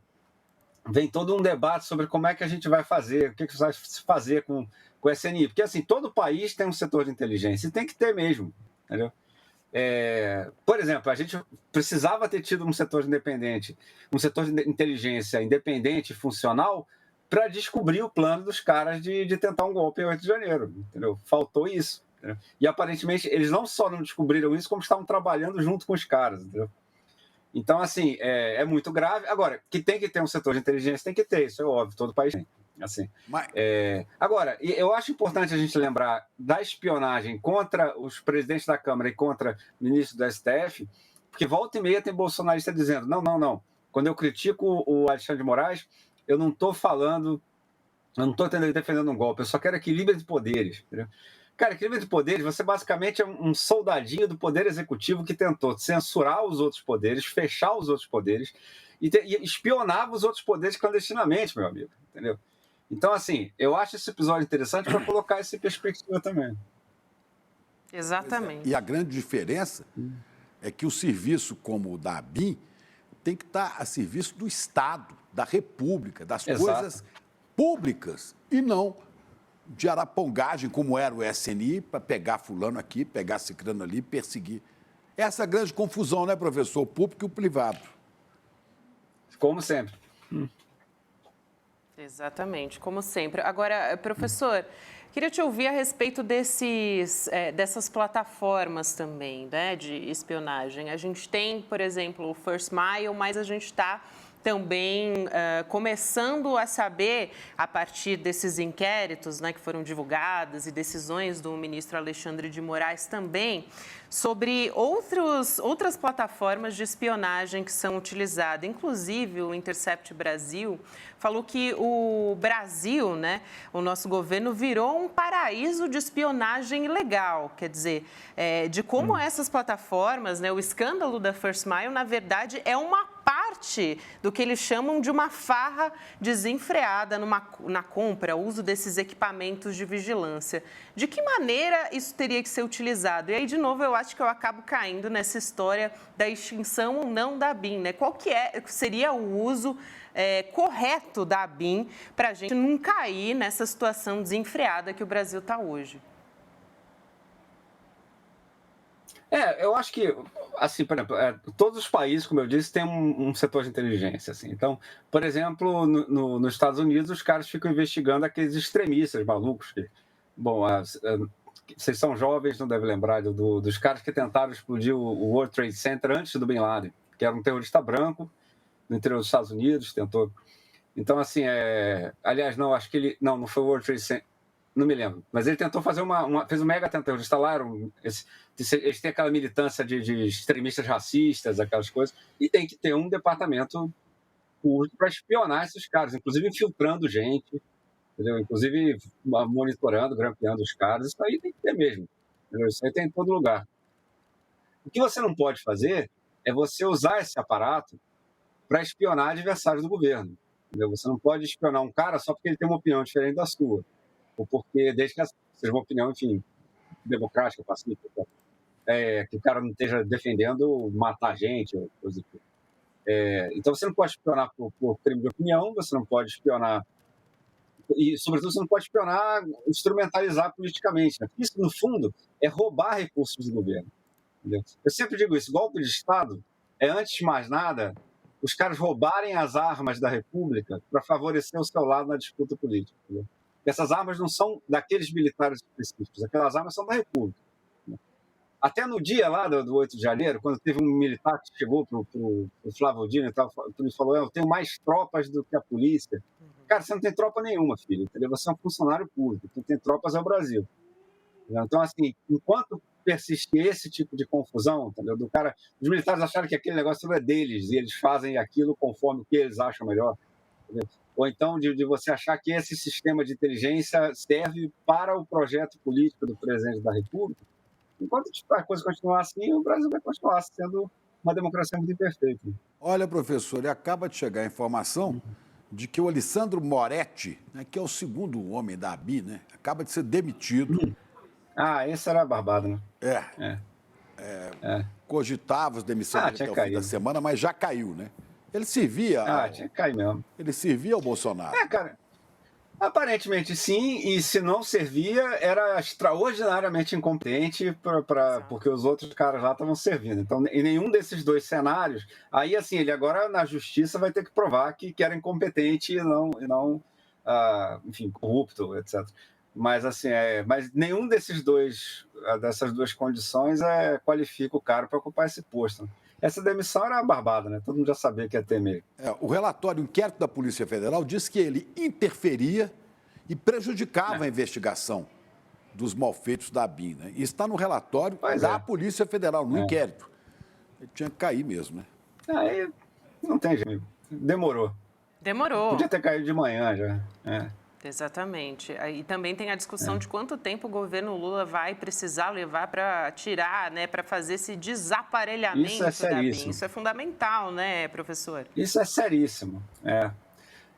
vem todo um debate sobre como é que a gente vai fazer, o que vai se fazer com o SNI. Porque, assim, todo país tem um setor de inteligência, e tem que ter mesmo, entendeu? Por exemplo, a gente precisava ter tido um setor independente, um setor de inteligência independente e funcional para descobrir o plano dos caras de tentar um golpe em 8 de janeiro, entendeu? Faltou isso. Entendeu? E, aparentemente, eles não só não descobriram isso, como estavam trabalhando junto com os caras, entendeu? Então, assim, é muito grave. Agora, que tem que ter um setor de inteligência, tem que ter, isso é óbvio, todo país tem. Assim, agora, eu acho importante a gente lembrar da espionagem contra os presidentes da Câmara e contra o ministro do STF, porque volta e meia tem bolsonarista dizendo, não. Quando eu critico o Alexandre de Moraes, eu não estou defendendo um golpe, eu só quero equilíbrio de poderes, entendeu? Cara, equilíbrio de poderes, você basicamente é um soldadinho do poder executivo que tentou censurar os outros poderes, fechar os outros poderes e espionava os outros poderes clandestinamente, meu amigo, entendeu? Então, assim, eu acho esse episódio interessante para colocar isso em perspectiva também. Exatamente. E a grande diferença é que o serviço como o da ABIN tem que estar a serviço do Estado, da República, das coisas públicas e não de arapongagem, como era o SNI, para pegar fulano aqui, pegar ciclano ali, perseguir. Essa é a grande confusão, né, professor? O público e o privado. Como sempre. Exatamente, como sempre. Agora, professor, queria te ouvir a respeito dessas plataformas também, né, de espionagem. A gente tem, por exemplo, o First Mile, mas a gente está também começando a saber, a partir desses inquéritos, né, que foram divulgados e decisões do ministro Alexandre de Moraes também, sobre outras plataformas de espionagem que são utilizadas. Inclusive, o Intercept Brasil falou que o Brasil, né, o nosso governo, virou um paraíso de espionagem ilegal. Quer dizer, de como essas plataformas, né, o escândalo da First Mile, na verdade, é uma parte do que eles chamam de uma farra desenfreada na compra, uso desses equipamentos de vigilância. De que maneira isso teria que ser utilizado? E aí, de novo, eu acho que eu acabo caindo nessa história da extinção ou não da ABIN, né? Qual que seria o uso correto da ABIN para a gente não cair nessa situação desenfreada que o Brasil está hoje? Eu acho que, assim, por exemplo, todos os países, como eu disse, têm um setor de inteligência, assim. Então, por exemplo, nos Estados Unidos, os caras ficam investigando aqueles extremistas malucos que, bom, vocês são jovens, não devem lembrar dos caras que tentaram explodir o World Trade Center antes do Bin Laden, que era um terrorista branco no interior dos Estados Unidos, tentou. Então, assim, aliás, não, acho que ele, não foi o World Trade Center, não me lembro, mas ele tentou fazer fez um mega atentado, eles instalaram, eles têm aquela militância de extremistas racistas, aquelas coisas, e tem que ter um departamento público para espionar esses caras, inclusive infiltrando gente, entendeu? Inclusive monitorando, grampeando os caras, isso aí tem que ter mesmo, entendeu? Isso aí tem em todo lugar. O que você não pode fazer é você usar esse aparato para espionar adversários do governo, entendeu? Você não pode espionar um cara só porque ele tem uma opinião diferente da sua, ou porque, desde que seja uma opinião, enfim, democrática, pacífica, que o cara não esteja defendendo matar gente, ou coisa assim. Então, você não pode espionar por crime de opinião, você não pode espionar, e, sobretudo, você não pode espionar, instrumentalizar politicamente, né? Isso, no fundo, é roubar recursos do governo, entendeu? Eu sempre digo isso, golpe de Estado é, antes de mais nada, os caras roubarem as armas da República para favorecer o seu lado na disputa política, entendeu? Essas armas não são daqueles militares específicos, aquelas armas são da República. Até no dia lá do 8 de janeiro, quando teve um militar que chegou para o Flávio Dino e falou, eu tenho mais tropas do que a polícia. Cara, você não tem tropa nenhuma, filho, entendeu? Você é um funcionário público, quem tem tropas é o Brasil. Entendeu? Então, assim, enquanto persistir esse tipo de confusão, entendeu? Os militares acharam que aquele negócio é deles e eles fazem aquilo conforme o que eles acham melhor, entendeu? Ou então de você achar que esse sistema de inteligência serve para o projeto político do presidente da República. Enquanto a coisa continuar assim, o Brasil vai continuar sendo uma democracia muito imperfeita. Olha, professor, e acaba de chegar a informação de que o Alessandro Moretti, né, que é o segundo homem da ABIN, né, acaba de ser demitido. Ah, esse era barbado, né? Cogitava as demissões dele tinha até o fim da caído. semana, mas já caiu, né? Ele servia, Tinha que cair mesmo. ele servia ao Bolsonaro. Cara, aparentemente sim, e se não servia, era extraordinariamente incompetente porque os outros caras lá estavam servindo. Então, em nenhum desses dois cenários, aí assim, ele agora na justiça vai ter que provar que era incompetente e não enfim, corrupto, etc. Mas assim, mas nenhum dessas duas condições qualifica o cara para ocupar esse posto. Essa demissão era barbada, né? Todo mundo já sabia que ia ter meio. O relatório, o inquérito da Polícia Federal diz que ele interferia e prejudicava a investigação dos malfeitos da ABIN, né? E está no relatório da Polícia Federal, no inquérito. Ele tinha que cair mesmo, né? Aí não tem jeito. Demorou. Podia ter caído de manhã já. Exatamente. E também tem a discussão de quanto tempo o governo Lula vai precisar levar para tirar, né, para fazer esse desaparelhamento Isso é seríssimo. da BIM. Isso é fundamental, né, professor? Isso é seríssimo,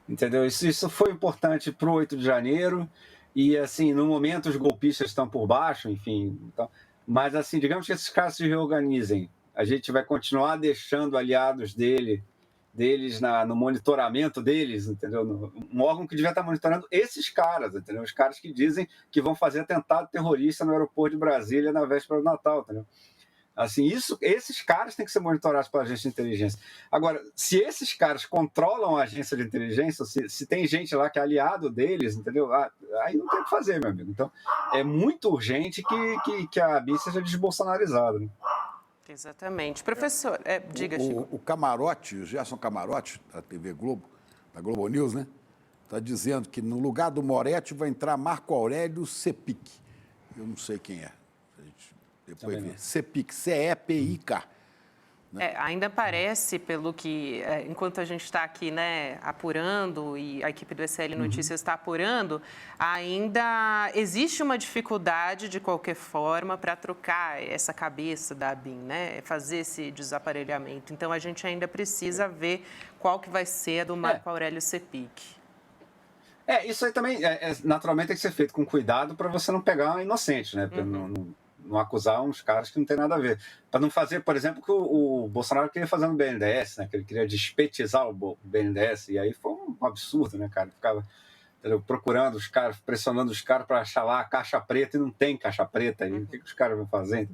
entendeu? Isso foi importante para o 8 de janeiro e, assim, no momento os golpistas estão por baixo, enfim. Então, mas, assim, digamos que esses casos se reorganizem. A gente vai continuar deixando aliados deles no monitoramento deles, entendeu? Um órgão que devia estar monitorando esses caras, entendeu? Os caras que dizem que vão fazer atentado terrorista no aeroporto de Brasília na véspera do Natal, entendeu? Assim, esses caras têm que ser monitorados pela agência de inteligência. Agora, se esses caras controlam a agência de inteligência, se tem gente lá que é aliado deles, entendeu? Aí não tem o que fazer, meu amigo. Então, é muito urgente que a ABIN seja desbolsonarizada, né? Exatamente. Professor, diga, Chico. O Camarote, o Gerson Camarote, da TV Globo, da Globo News, né? Está dizendo que no lugar do Moretti vai entrar Marco Aurélio Cepic. Eu não sei quem é. A gente depois vê. Cepic, C-E-P-I-K. Ainda parece, pelo que, enquanto a gente está aqui, né, apurando e a equipe do SL Notícias está apurando, ainda existe uma dificuldade, de qualquer forma, para trocar essa cabeça da ABIN, né, fazer esse desaparelhamento. Então, a gente ainda precisa ver qual que vai ser a do Marco Aurélio Cepic. Isso aí também, naturalmente, tem que ser feito com cuidado para você não pegar inocente, né? Não acusar uns caras que não tem nada a ver. Para não fazer, por exemplo, o que o Bolsonaro queria fazer no BNDES, né? Que ele queria despetizar o BNDES, e aí foi um absurdo, né, cara? Ficava procurando os caras, pressionando os caras para achar lá a caixa preta, e não tem caixa preta, e o que os caras vão fazer?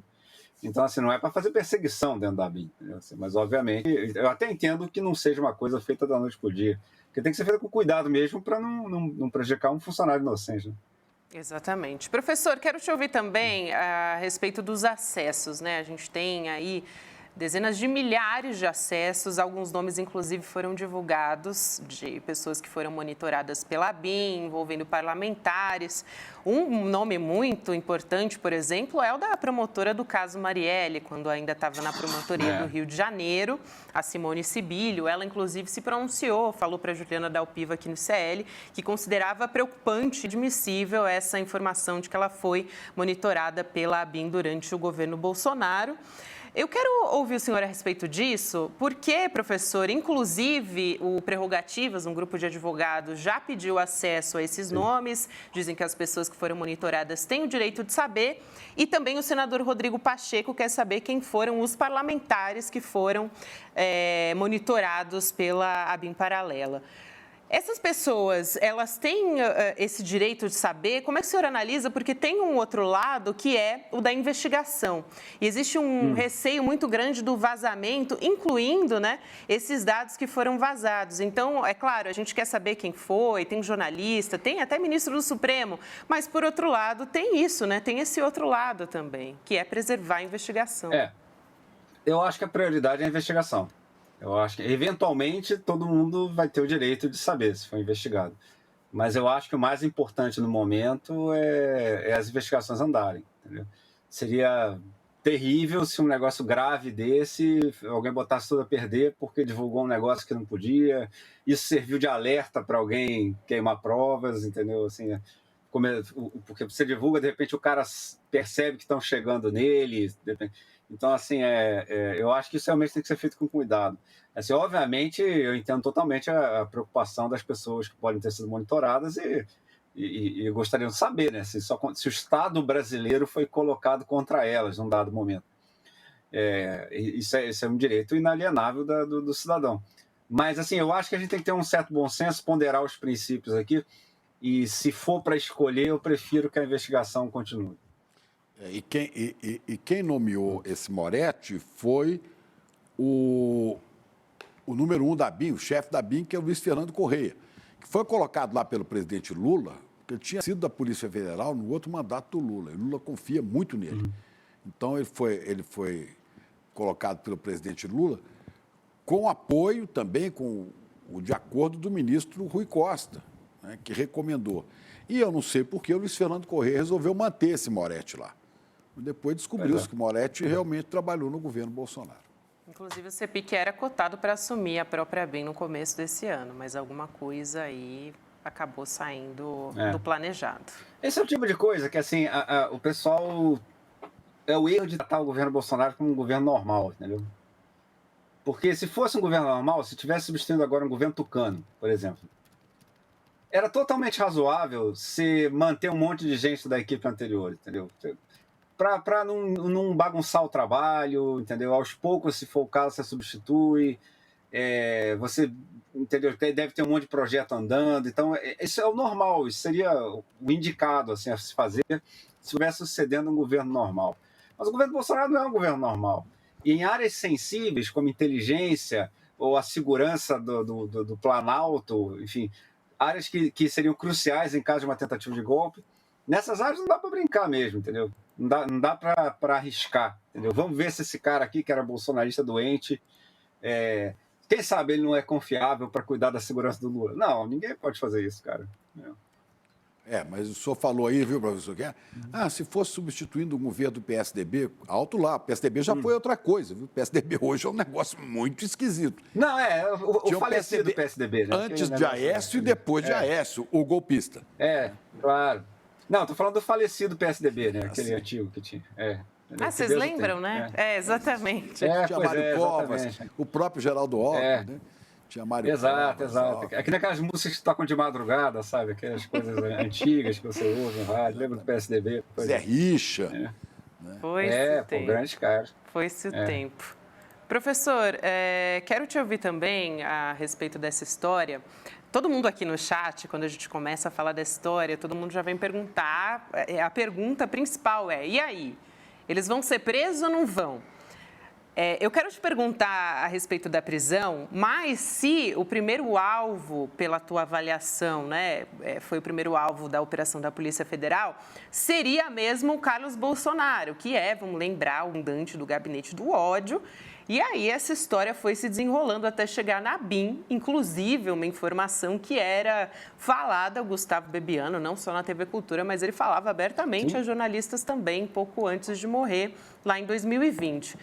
Então, assim, não é para fazer perseguição dentro da ABIN, assim, mas, obviamente, eu até entendo que não seja uma coisa feita da noite para o dia, porque tem que ser feita com cuidado mesmo para não prejudicar um funcionário inocente, né? Exatamente. Professor, quero te ouvir também a respeito dos acessos, né? A gente tem aí dezenas de milhares de acessos, alguns nomes, inclusive, foram divulgados de pessoas que foram monitoradas pela ABIN, envolvendo parlamentares. Um nome muito importante, por exemplo, é o da promotora do caso Marielle, quando ainda estava na promotoria do Rio de Janeiro, a Simone Sibilho. Ela, inclusive, se pronunciou, falou para a Juliana Dalpiva aqui no CL, que considerava preocupante e admissível essa informação de que ela foi monitorada pela ABIN durante o governo Bolsonaro. Eu quero ouvir o senhor a respeito disso, porque, professor, inclusive o Prerrogativas, um grupo de advogados, já pediu acesso a esses nomes, dizem que as pessoas que foram monitoradas têm o direito de saber, e também o senador Rodrigo Pacheco quer saber quem foram os parlamentares que foram monitorados pela ABIN Paralela. Essas pessoas, elas têm esse direito de saber? Como é que o senhor analisa? Porque tem um outro lado que é o da investigação. E existe um receio muito grande do vazamento, incluindo, né, esses dados que foram vazados. Então, é claro, a gente quer saber quem foi, tem jornalista, tem até ministro do Supremo, mas, por outro lado, tem isso, né? Tem esse outro lado também, que é preservar a investigação. Eu acho que a prioridade é a investigação. Eu acho que, eventualmente, todo mundo vai ter o direito de saber se foi investigado. Mas eu acho que o mais importante no momento é as investigações andarem, entendeu? Seria terrível se um negócio grave desse, alguém botasse tudo a perder porque divulgou um negócio que não podia. Isso serviu de alerta para alguém queimar provas, entendeu? Assim, porque você divulga, de repente o cara percebe que estão chegando nele, Então, assim, eu acho que isso realmente tem que ser feito com cuidado. Assim, obviamente, eu entendo totalmente a preocupação das pessoas que podem ter sido monitoradas e gostariam de saber, né, se o Estado brasileiro foi colocado contra elas num dado momento. Isso é um direito inalienável do cidadão. Mas, assim, eu acho que a gente tem que ter um certo bom senso, ponderar os princípios aqui, e se for para escolher, eu prefiro que a investigação continue. E quem nomeou esse Moretti foi o número 1 da BIM, o chefe da BIM, que é o Luiz Fernando Correia, que foi colocado lá pelo presidente Lula, porque ele tinha sido da Polícia Federal no outro mandato do Lula, e Lula confia muito nele. Então, ele foi colocado pelo presidente Lula com apoio também, com o de acordo do ministro Rui Costa, né, que recomendou. E eu não sei por que o Luiz Fernando Correia resolveu manter esse Moretti lá. Depois descobriu-se que o Moretti realmente trabalhou no governo Bolsonaro. Inclusive, o CEPIC era cotado para assumir a própria BIM no começo desse ano, mas alguma coisa aí acabou saindo do planejado. Esse é o tipo de coisa que, assim, o pessoal... É o erro de tratar o governo Bolsonaro como um governo normal, entendeu? Porque se fosse um governo normal, se tivesse substituindo agora um governo tucano, por exemplo, era totalmente razoável se manter um monte de gente da equipe anterior, entendeu? Para não bagunçar o trabalho, entendeu? Aos poucos, se for o caso, você substitui. Você, entendeu? Deve ter um monte de projeto andando. Então, isso é o normal, isso seria o indicado assim, a se fazer se estivesse sucedendo um governo normal. Mas o governo Bolsonaro não é um governo normal. E em áreas sensíveis, como inteligência ou a segurança do Planalto, enfim, áreas que seriam cruciais em caso de uma tentativa de golpe, nessas áreas não dá para brincar mesmo, entendeu? Não dá para arriscar, entendeu? Vamos ver se esse cara aqui, que era bolsonarista doente, quem sabe ele não é confiável para cuidar da segurança do Lula. Não, ninguém pode fazer isso, cara. Mas o senhor falou aí, viu, professor? Se fosse substituindo o governo do PSDB, alto lá, o PSDB já foi outra coisa, viu? O PSDB hoje é um negócio muito esquisito. Não, o falecido PSDB, né? Antes de Aécio e depois de Aécio, o golpista. Claro. Não, tô falando do falecido PSDB, né? Aquele antigo que tinha. Vocês lembram, né? Exatamente. Tinha Mário Covas, o próprio Geraldo Alckmin, né? Tinha Mário Exato. Covas, Aqui naquelas músicas que tocam de madrugada, sabe? Aquelas coisas antigas que você ouve no rádio. Lembra do PSDB? Zé Richa. Foi-se o tempo. Grandes caras. Foi-se o tempo. Professor, quero te ouvir também a respeito dessa história. Todo mundo aqui no chat, quando a gente começa a falar dessa história, todo mundo já vem perguntar. A pergunta principal e aí? Eles vão ser presos ou não vão? Eu quero te perguntar a respeito da prisão, mas se o primeiro alvo, pela tua avaliação, né, foi o primeiro alvo da operação da Polícia Federal, seria mesmo o Carlos Bolsonaro, que vamos lembrar, o mandante do gabinete do ódio. E aí essa história foi se desenrolando até chegar na BIM, inclusive uma informação que era falada ao Gustavo Bebiano, não só na TV Cultura, mas ele falava abertamente a jornalistas também, pouco antes de morrer, lá em 2020.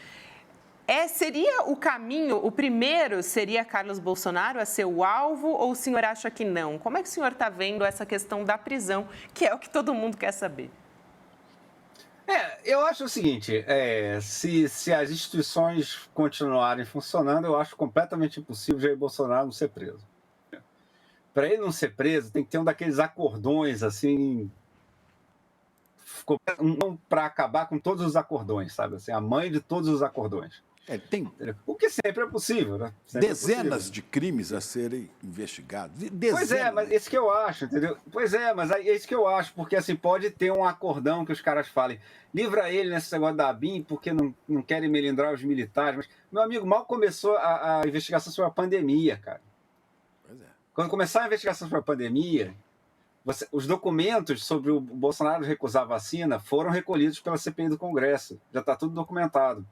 Seria o caminho, o primeiro seria Carlos Bolsonaro a ser o alvo ou o senhor acha que não? Como é que o senhor está vendo essa questão da prisão, que é o que todo mundo quer saber? Eu acho o seguinte, se as instituições continuarem funcionando, eu acho completamente impossível Jair Bolsonaro não ser preso. Para ele não ser preso, tem que ter um daqueles acordões, assim, para acabar com todos os acordões, sabe? Assim, a mãe de todos os acordões. O que sempre é possível, né? Dezenas de crimes a serem investigados. Pois mas isso que eu acho, entendeu? Mas é isso que eu acho, porque assim, pode ter um acordão que os caras falem, livra ele nesse negócio da BIM, porque não querem melindrar os militares. Mas, meu amigo, mal começou a investigação sobre a pandemia, cara. Quando começar a investigação sobre a pandemia, os documentos sobre o Bolsonaro recusar a vacina foram recolhidos pela CPI do Congresso. Já está tudo documentado.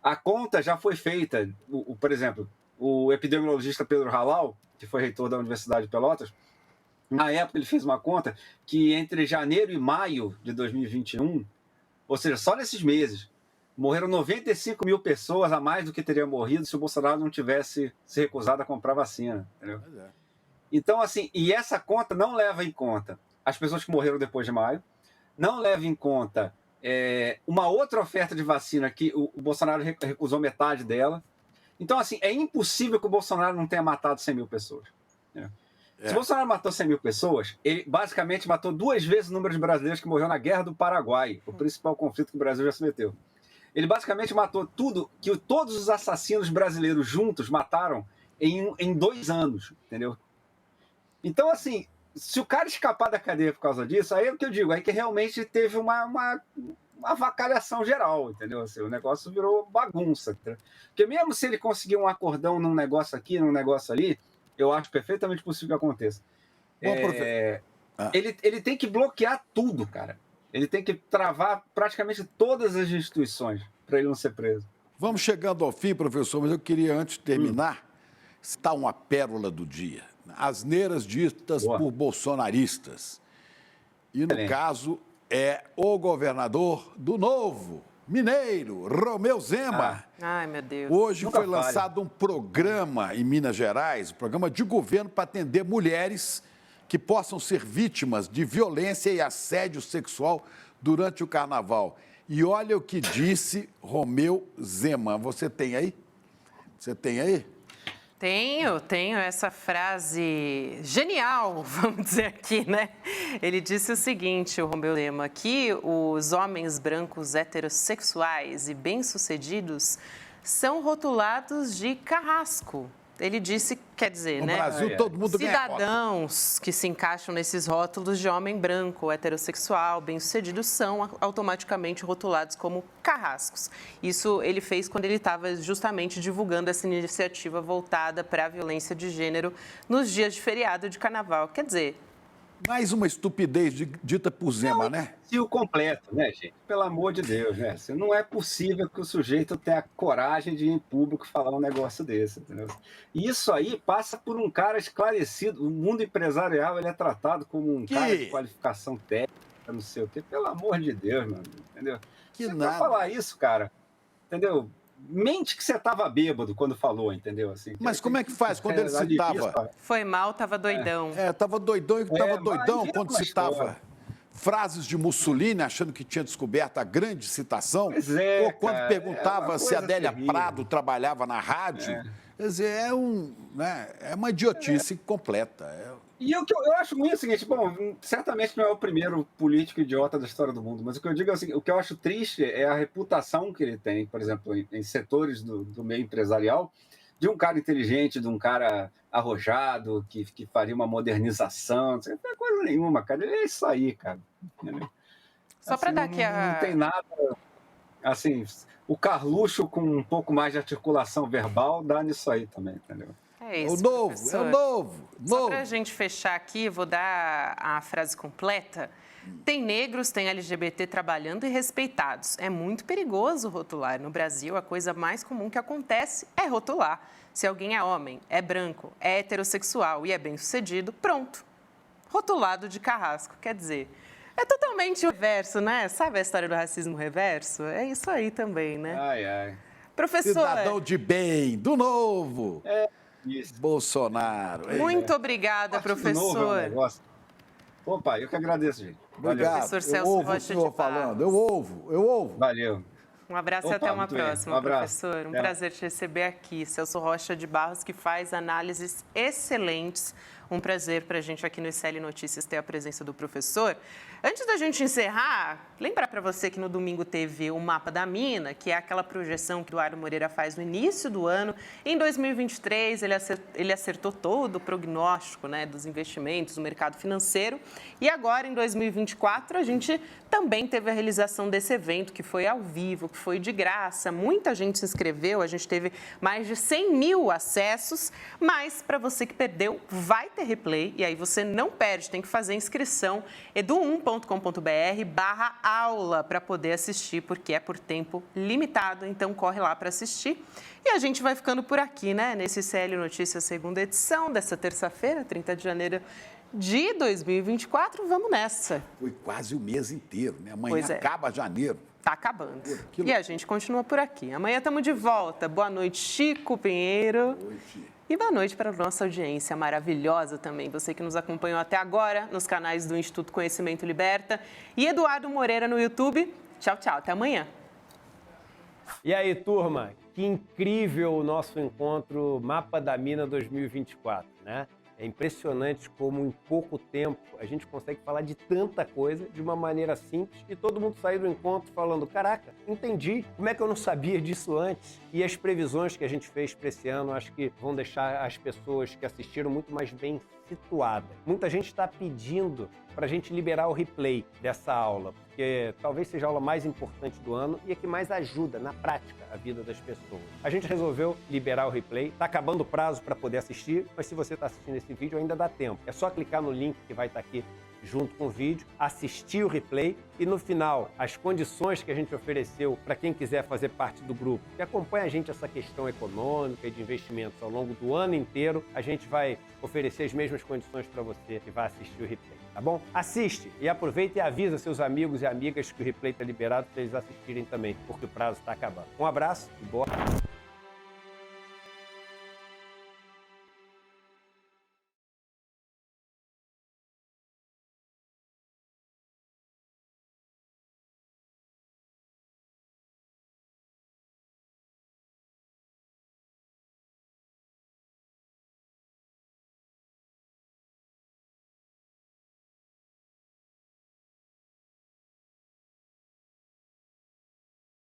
A conta já foi feita. Por exemplo, o epidemiologista Pedro Halal, que foi reitor da Universidade de Pelotas, na época ele fez uma conta que entre janeiro e maio de 2021, ou seja, só nesses meses, morreram 95 mil pessoas a mais do que teria morrido se o Bolsonaro não tivesse se recusado a comprar vacina. Entendeu? Então, assim, e essa conta não leva em conta as pessoas que morreram depois de maio, não leva em conta uma outra oferta de vacina que o Bolsonaro recusou metade dela. Então, assim, é impossível que o Bolsonaro não tenha matado 100 mil pessoas. Né? Se o Bolsonaro matou 100 mil pessoas, ele basicamente matou 2 vezes o número de brasileiros que morreu na Guerra do Paraguai, o principal conflito que o Brasil já se meteu. Ele basicamente matou tudo que todos os assassinos brasileiros juntos mataram em 2 anos, entendeu? Então, assim, se o cara escapar da cadeia por causa disso, aí é o que eu digo, aí que realmente teve uma avacalhação geral, entendeu? Assim, o negócio virou bagunça. Entendeu? Porque mesmo se ele conseguir um acordão num negócio aqui, num negócio ali, eu acho perfeitamente possível que aconteça. Ele tem que bloquear tudo, cara. Ele tem que travar praticamente todas as instituições para ele não ser preso. Vamos chegando ao fim, professor, mas eu queria, antes de terminar, citar uma pérola do dia. Asneiras ditas por bolsonaristas. E, no caso, é o governador do Novo, mineiro, Romeu Zema. Ai, meu Deus. Hoje foi lançado um programa em Minas Gerais, um programa de governo para atender mulheres que possam ser vítimas de violência e assédio sexual durante o carnaval. E olha o que disse Romeu Zema. Você tem aí? Você tem aí? Tenho essa frase genial, vamos dizer aqui, né? Ele disse o seguinte, o Romeu Zema, que os homens brancos heterossexuais e bem-sucedidos são rotulados de carrasco. Ele disse, quer dizer, no né? Brasil, todo mundo Cidadãos que se encaixam nesses rótulos de homem branco, heterossexual, bem-sucedido, são automaticamente rotulados como carrascos. Isso ele fez quando ele estava justamente divulgando essa iniciativa voltada para a violência de gênero nos dias de feriado de carnaval. Quer dizer... Mais uma estupidez dita por Zema, né? E o completo, né, gente? Pelo amor de Deus, né? Não é possível que o sujeito tenha coragem de ir em público falar um negócio desse, entendeu? E isso aí passa por um cara esclarecido. O mundo empresarial, ele é tratado como um cara de qualificação técnica, não sei o quê. Pelo amor de Deus, mano, entendeu? Você vai falar isso, cara, entendeu? Mente que você estava bêbado quando falou, entendeu? Assim, mas como é que faz quando ele citava? Foi mal, estava doidão. Estava doidão quando citava frases de Mussolini, achando que tinha descoberto a grande citação. Ou quando perguntava se a Adélia Prado trabalhava na rádio. Quer dizer, é uma idiotice completa. E o que eu acho ruim é o seguinte, bom, certamente não é o primeiro político idiota da história do mundo, mas o que eu digo é o seguinte, o que eu acho triste é a reputação que ele tem, por exemplo, em setores do meio empresarial, de um cara inteligente, de um cara arrojado, que faria uma modernização, não é coisa nenhuma, cara, é isso aí, cara. Só para dar aqui Não tem nada, assim, o Carluxo com um pouco mais de articulação verbal dá nisso aí também, entendeu? É isso, é o novo. Só para a gente fechar aqui, vou dar a frase completa. Tem negros, tem LGBT trabalhando e respeitados. É muito perigoso rotular. No Brasil, a coisa mais comum que acontece é rotular. Se alguém é homem, é branco, é heterossexual e é bem-sucedido, pronto. Rotulado de carrasco. Quer dizer, é totalmente o reverso, né? Sabe a história do racismo reverso? É isso aí também, né? Ai. Professor... Cidadão de bem, do Novo. Isso. Bolsonaro. Muito obrigada, professor. Opa, eu que agradeço, gente. Obrigado. Professor Celso Rocha de falando. Eu ouvo. Valeu. Um abraço e até uma próxima, professor. Um prazer te receber aqui. Celso Rocha de Barros, que faz análises excelentes. Um prazer para a gente aqui no ICL Notícias ter a presença do professor. Antes da gente encerrar, lembrar para você que no domingo teve o Mapa da Mina, que é aquela projeção que o Eduardo Moreira faz no início do ano. Em 2023, ele acertou todo o prognóstico, né, dos investimentos, do mercado financeiro. E agora, em 2024, a gente também teve a realização desse evento, que foi ao vivo, que foi de graça. Muita gente se inscreveu, a gente teve mais de 100 mil acessos. Mas, para você que perdeu, vai ter replay. E aí você não perde, tem que fazer a inscrição edu1.com.br/aula para poder assistir, porque é por tempo limitado. Então, corre lá para assistir. E a gente vai ficando por aqui, né? Nesse ICL Notícias, segunda edição, dessa terça-feira, 30 de janeiro de 2024. Vamos nessa. Foi quase o mês inteiro, né? Amanhã acaba janeiro. Está acabando. E a gente continua por aqui. Amanhã estamos de volta. Boa noite, Chico Pinheiro. Boa noite. E boa noite para a nossa audiência maravilhosa também. Você que nos acompanhou até agora nos canais do Instituto Conhecimento Liberta e Eduardo Moreira no YouTube. Tchau, tchau. Até amanhã. E aí, turma, que incrível o nosso encontro Mapa da Mina 2024, né? É impressionante como em pouco tempo a gente consegue falar de tanta coisa de uma maneira simples e todo mundo sair do encontro falando, caraca, entendi, como é que eu não sabia disso antes? E as previsões que a gente fez para esse ano acho que vão deixar as pessoas que assistiram muito mais bem situadas. Muita gente está pedindo para a gente liberar o replay dessa aula, porque talvez seja a aula mais importante do ano e a que mais ajuda na prática a vida das pessoas. A gente resolveu liberar o replay, está acabando o prazo para poder assistir, mas se você está assistindo esse vídeo ainda dá tempo. É só clicar no link que vai estar aqui junto com o vídeo, assistir o replay e no final as condições que a gente ofereceu para quem quiser fazer parte do grupo, que acompanha a gente essa questão econômica e de investimentos ao longo do ano inteiro, a gente vai oferecer as mesmas condições para você que vai assistir o replay, tá bom? Assiste e aproveita e avisa seus amigos e amigas que o replay está liberado para eles assistirem também, porque o prazo está acabando. Um abraço e boa.